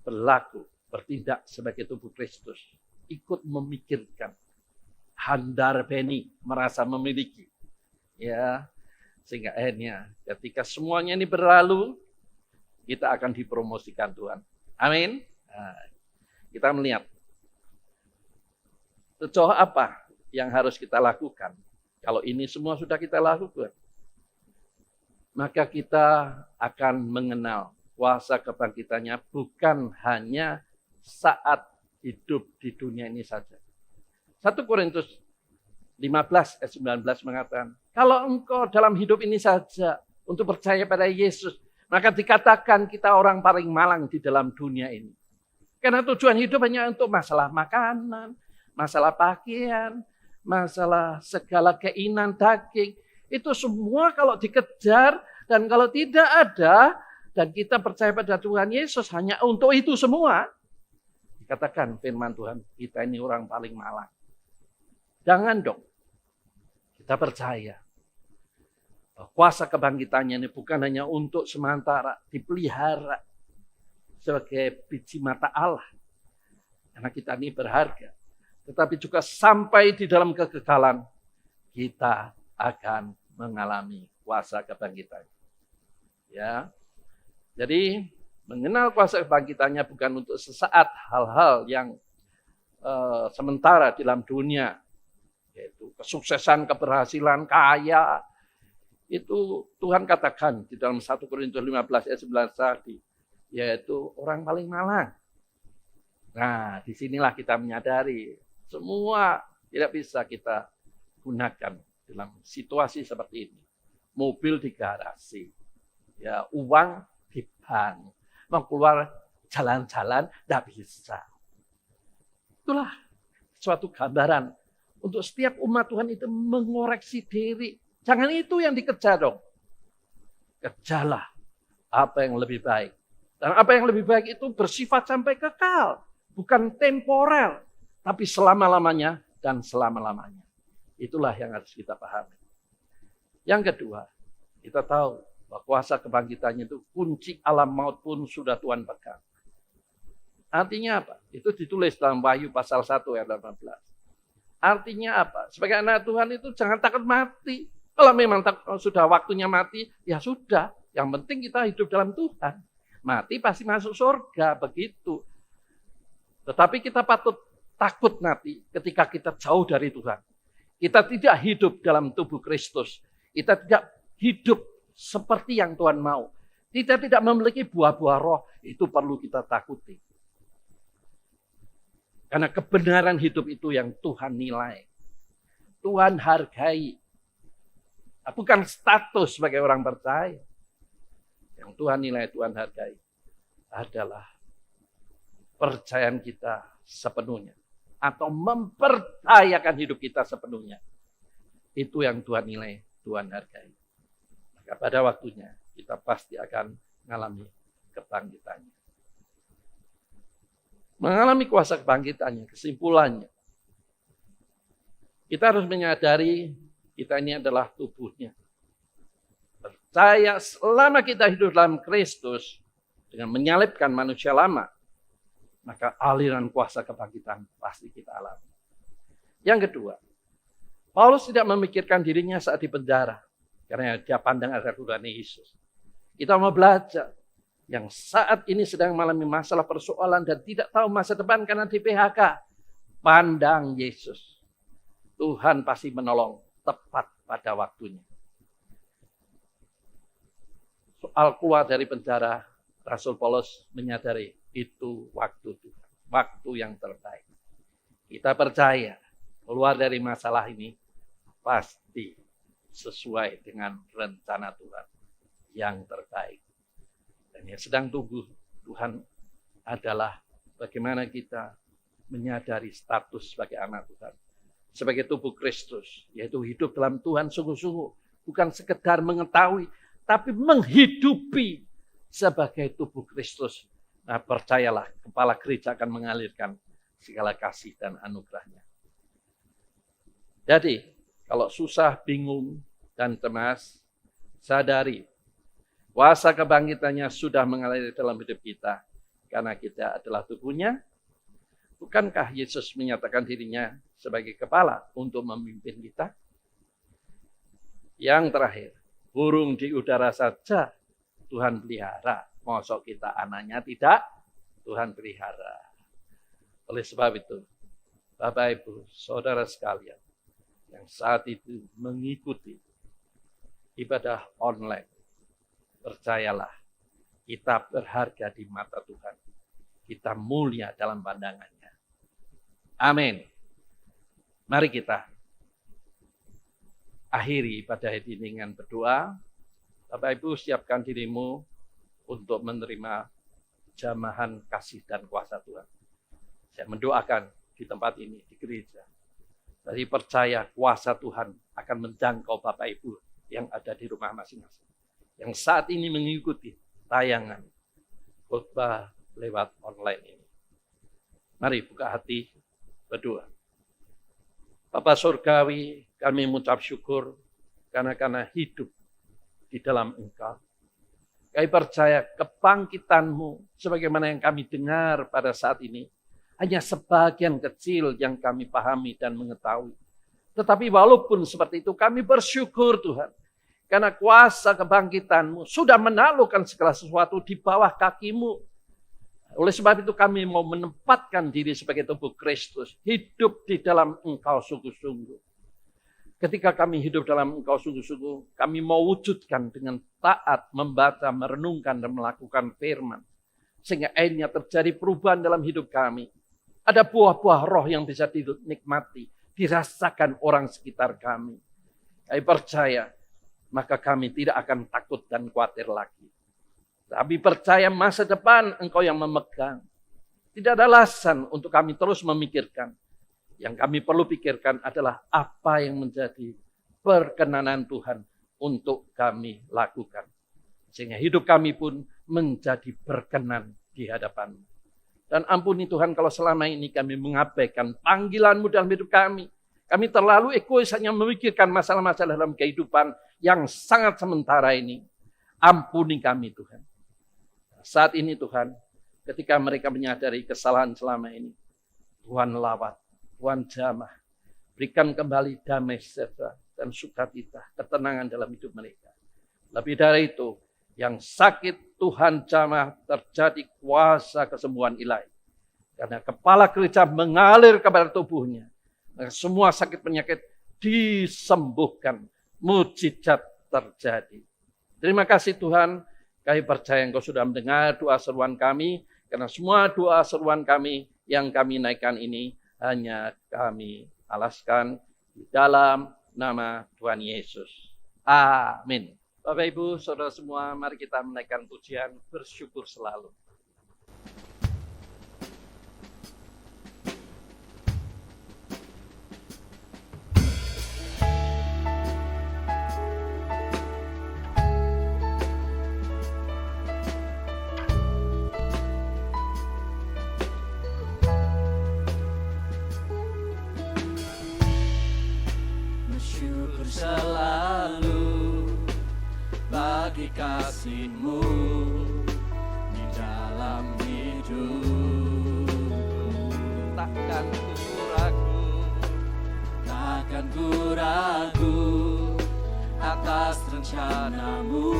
Berlaku, bertindak sebagai tubuh Kristus. Ikut memikirkan. Handar beni, merasa memiliki. Ya, sehingga akhirnya ketika semuanya ini berlalu, kita akan dipromosikan Tuhan. Amin. Nah, kita melihat sejauh apa yang harus kita lakukan. Kalau ini semua sudah kita lakukan, maka kita akan mengenal kuasa kebangkitannya bukan hanya saat hidup di dunia ini saja. 1 Korintus 15 ayat 19 mengatakan, kalau engkau dalam hidup ini saja untuk percaya pada Yesus, maka dikatakan kita orang paling malang di dalam dunia ini. Karena tujuan hidup hanya untuk masalah makanan, masalah pakaian, masalah segala keinginan daging. Itu semua kalau dikejar dan kalau tidak ada dan kita percaya pada Tuhan Yesus hanya untuk itu semua. Dikatakan firman Tuhan, kita ini orang paling malang. Jangan dong. Kita percaya. Kuasa kebangkitannya ini bukan hanya untuk sementara dipelihara sebagai biji mata Allah. Karena kita ini berharga. Tetapi juga sampai di dalam kekekalan kita akan mengalami kuasa kebangkitan. Ya. Jadi mengenal kuasa kebangkitannya bukan untuk sesaat hal-hal yang sementara dalam dunia, yaitu kesuksesan, keberhasilan, kaya. Itu Tuhan katakan di dalam 1 Korintus 15 ayat 11 tadi, yaitu orang paling malang. Nah, disinilah kita menyadari semua tidak bisa kita gunakan dalam situasi seperti ini. Mobil di garasi, ya, uang di bank, mau keluar jalan-jalan tidak bisa. Itulah suatu gambaran untuk setiap umat Tuhan itu mengoreksi diri. Jangan itu yang dikejar dong. Kejarlah apa yang lebih baik. Dan apa yang lebih baik itu bersifat sampai kekal, bukan temporer. Tapi selama-lamanya dan selama-lamanya. Itulah yang harus kita pahami. Yang kedua, kita tahu bahwa kuasa kebangkitannya itu kunci alam maut pun sudah Tuhan pegang. Artinya apa? Itu ditulis dalam Wahyu pasal 1 ayat 18. Artinya apa? Sebagai anak Tuhan itu jangan takut mati. Kalau memang sudah waktunya mati, ya sudah. Yang penting kita hidup dalam Tuhan. Mati pasti masuk surga, begitu. Tetapi kita patut takut mati ketika kita jauh dari Tuhan. Kita tidak hidup dalam tubuh Kristus. Kita tidak hidup seperti yang Tuhan mau. Kita tidak memiliki buah-buah roh. Itu perlu kita takuti. Karena kebenaran hidup itu yang Tuhan nilai. Tuhan hargai. Bukan status sebagai orang percaya. Yang Tuhan nilai, Tuhan hargai adalah percayaan kita sepenuhnya. Atau mempercayakan hidup kita sepenuhnya. Itu yang Tuhan nilai, Tuhan hargai. Maka pada waktunya kita pasti akan mengalami kebangkitannya. Mengalami kuasa kebangkitannya, kesimpulannya. Kita harus menyadari kita ini adalah tubuhnya. Percaya selama kita hidup dalam Kristus dengan menyalibkan manusia lama, maka aliran kuasa kebangkitan pasti kita alami. Yang kedua, Paulus tidak memikirkan dirinya saat di penjara karena dia pandang ada Tuhan Yesus. Kita mau belajar yang saat ini sedang mengalami masalah persoalan dan tidak tahu masa depan karena di PHK. Pandang Yesus. Tuhan pasti menolong tepat pada waktunya. Soal keluar dari penjara, Rasul Paulus menyadari itu waktu Tuhan, waktu yang terbaik. Kita percaya keluar dari masalah ini pasti sesuai dengan rencana Tuhan yang terbaik. Dan yang sedang tunggu Tuhan adalah bagaimana kita menyadari status sebagai anak Tuhan. Sebagai tubuh Kristus, yaitu hidup dalam Tuhan sungguh-sungguh. Bukan sekedar mengetahui, tapi menghidupi sebagai tubuh Kristus. Nah, percayalah, kepala gereja akan mengalirkan segala kasih dan anugerahnya. Jadi, kalau susah, bingung, dan cemas, sadari, kuasa kebangkitannya sudah mengalir dalam hidup kita. Karena kita adalah tubuhnya. Bukankah Yesus menyatakan dirinya sebagai kepala untuk memimpin kita? Yang terakhir, burung di udara saja Tuhan pelihara. Mosok kita anaknya tidak? Tuhan pelihara. Oleh sebab itu, Bapak Ibu, saudara sekalian, yang saat itu mengikuti ibadah online, percayalah, kita berharga di mata Tuhan. Kita mulia dalam pandangannya. Amin. Mari kita akhiri ibadah ini dengan berdoa. Bapak Ibu, siapkan dirimu untuk menerima jamahan kasih dan kuasa Tuhan. Saya mendoakan di tempat ini, di gereja. Dari percaya kuasa Tuhan akan menjangkau Bapak Ibu yang ada di rumah masing-masing. Yang saat ini mengikuti tayangan khotbah lewat online ini. Mari buka hati, berdoa. Bapa Surgawi, kami mengucap syukur karena hidup di dalam Engkau. Kami percaya kebangkitan-Mu sebagaimana yang kami dengar pada saat ini hanya sebagian kecil yang kami pahami dan mengetahui. Tetapi walaupun seperti itu kami bersyukur Tuhan. Karena kuasa kebangkitan-Mu sudah menaklukkan segala sesuatu di bawah kaki-Mu. Oleh sebab itu kami mau menempatkan diri sebagai tubuh Kristus. Hidup di dalam Engkau sungguh-sungguh. Ketika kami hidup dalam Engkau sungguh-sungguh, kami mau wujudkan dengan taat, membaca, merenungkan, dan melakukan firman. Sehingga akhirnya terjadi perubahan dalam hidup kami. Ada buah-buah roh yang bisa dinikmati, dirasakan orang sekitar kami. Kami percaya, maka kami tidak akan takut dan khawatir lagi. Tapi percaya masa depan Engkau yang memegang. Tidak ada alasan untuk kami terus memikirkan. Yang kami perlu pikirkan adalah apa yang menjadi perkenanan Tuhan untuk kami lakukan. Sehingga hidup kami pun menjadi berkenan di hadapan-Mu. Dan ampuni Tuhan kalau selama ini kami mengabaikan panggilan-Mu dalam hidup kami. Kami terlalu egois hanya memikirkan masalah-masalah dalam kehidupan yang sangat sementara ini. Ampuni kami Tuhan. Saat ini Tuhan, ketika mereka menyadari kesalahan selama ini, Tuhan lawat, Tuhan jamah, berikan kembali damai sejahtera dan sukacita, ketenangan dalam hidup mereka. Lebih dari itu, yang sakit Tuhan jamah terjadi kuasa kesembuhan ilahi. Karena kepala gereja mengalir kepada tubuhnya. Maka semua sakit penyakit disembuhkan, mujizat terjadi. Terima kasih Tuhan. Kami percaya Engkau sudah mendengar doa seruan kami. Karena semua doa seruan kami yang kami naikkan ini hanya kami alaskan di dalam nama Tuhan Yesus. Amin. Bapak Ibu, saudara semua, mari kita menaikkan pujian bersyukur selalu.
Bersyukur selalu bagi kasih-Mu di dalam hidupku.
Takkan ku ragu,
Takkan ku ragu atas rencana-Mu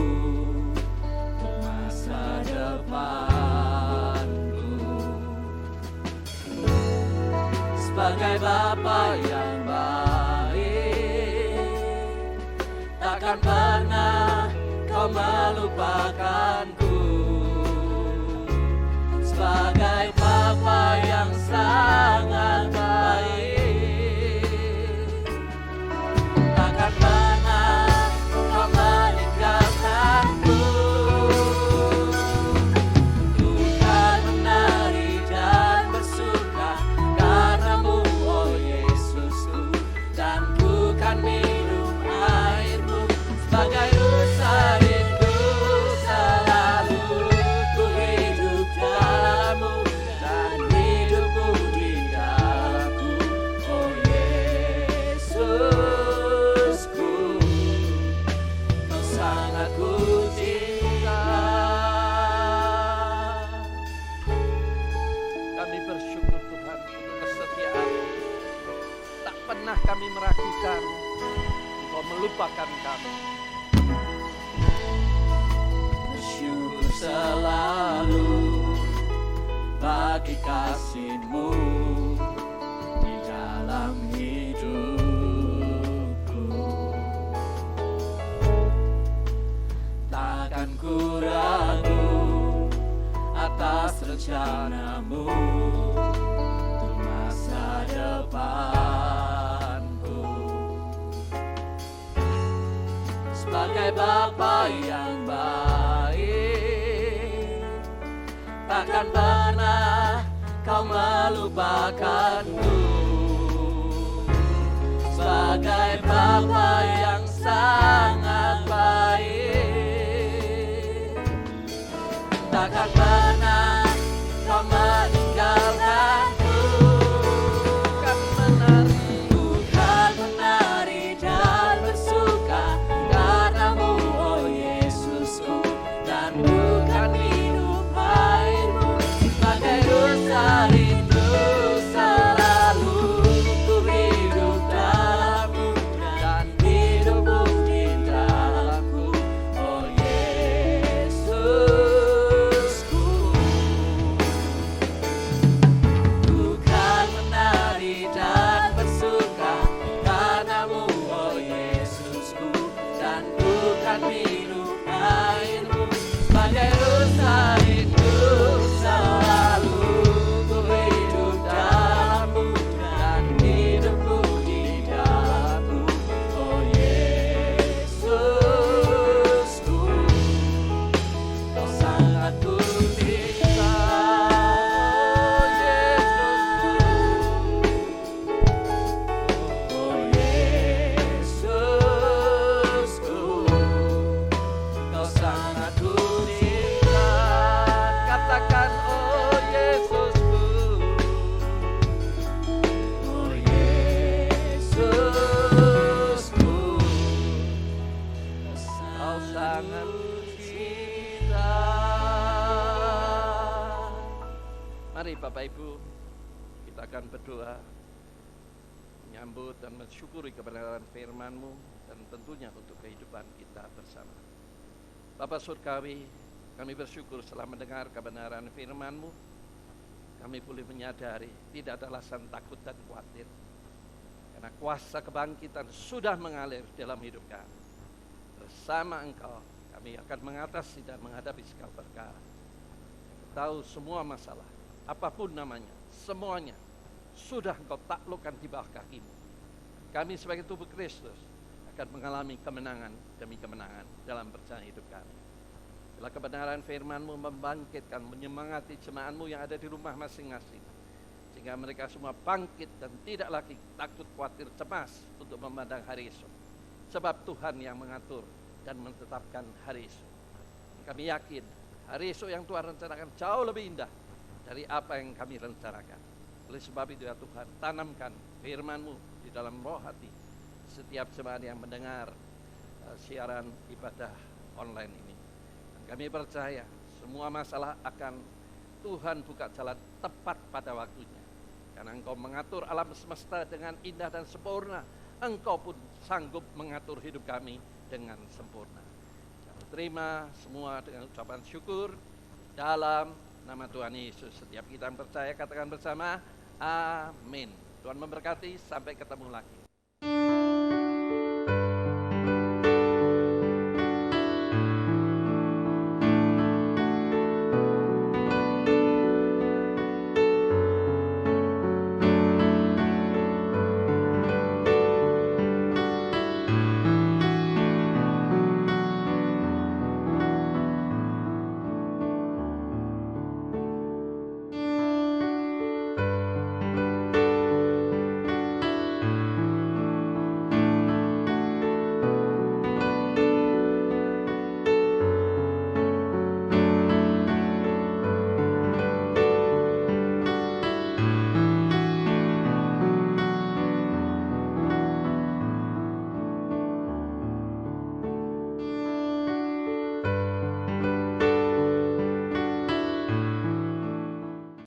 untuk masa depanku. Sebagai Bapa yang baik, takkan pernah Kau melupakanku. Sebagai Bapa yang sangat baik, takkan pernah Kau meninggalkanku. Ku kan menari dan bersuka karena-Mu, oh Yesusku, dan ku kan minum air-Mu sebagai rusa rindu. Selalu ku hidup dalam-Mu dan hidupku di dalam-Mu, oh Yesusku, Kau sangat ku cinta.
kami bersyukur Tuhan untuk kesetiaan-Mu. Tak pernah kami meragukan Engkau melupakan kami.
Bersyukur selalu bagi kasih-Mu di dalam hidupku. Takkan ku ragu atas rencana-Mu untuk masa depanku. Sebagai Bapa yang baik, takkan pernah Kau melupakanku. Sebagai Bapa yang sangat baik, takkan pernah Kau meninggalkanku. Bukan menari dan bersuka karena-Mu, oh Yesusku, dan bukan minum air-Mu sebagai rusa rindu. Selalu ku hidup dalam-Mu dan hidupku di dalam-Mu, oh Yesusku. Bukan menari dan bersuka karena-Mu, oh Yesusku, dan bukan minum air-Mu sebagai rusa rindu. Selalu ku hidup dalam-Mu dan hidupku di dalam-Mu, oh Yesusku, Kau sangat ku cinta, oh Yesusku, Kau sangat ku cinta.
Katakan, oh Yesusku,
Oh Yesusku,
Kau sangat cinta. Mari Bapak Ibu, kita akan berdoa, menyambut dan mensyukuri kebenaran firman-Mu dan tentunya untuk kehidupan kita bersama. Bapa Surgawi, kami bersyukur setelah mendengar kebenaran firman-Mu, kami boleh menyadari tidak ada alasan takut dan khawatir, karena kuasa kebangkitan sudah mengalir dalam hidup kami. Bersama Engkau, kami akan mengatasi dan menghadapi segala perkara. Tahu semua masalah, apapun namanya, semuanya sudah Engkau taklukkan di bawah kaki-Mu. Kami sebagai tubuh Kristus akan mengalami kemenangan demi kemenangan dalam perjalanan hidup kami. Bila kebenaran firman-Mu membangkitkan, menyemangati jemaat-Mu yang ada di rumah masing-masing, sehingga mereka semua bangkit dan tidak lagi takut, khawatir, cemas untuk memandang hari esok. Sebab Tuhan yang mengatur dan menetapkan hari esok. Kami yakin hari esok yang Tuhan rencanakan jauh lebih indah dari apa yang kami rencanakan. Oleh sebab itu ya Tuhan, tanamkan firman-Mu di dalam roh hati setiap jemaat yang mendengar siaran ibadah online ini. Dan kami percaya semua masalah akan Tuhan buka jalan tepat pada waktunya. Karena Engkau mengatur alam semesta dengan indah dan sempurna, Engkau pun sanggup mengatur hidup kami dengan sempurna. Kami terima semua dengan ucapan syukur dalam nama Tuhan Yesus. Setiap kita yang percaya katakan bersama, amin. Tuhan memberkati, sampai ketemu lagi.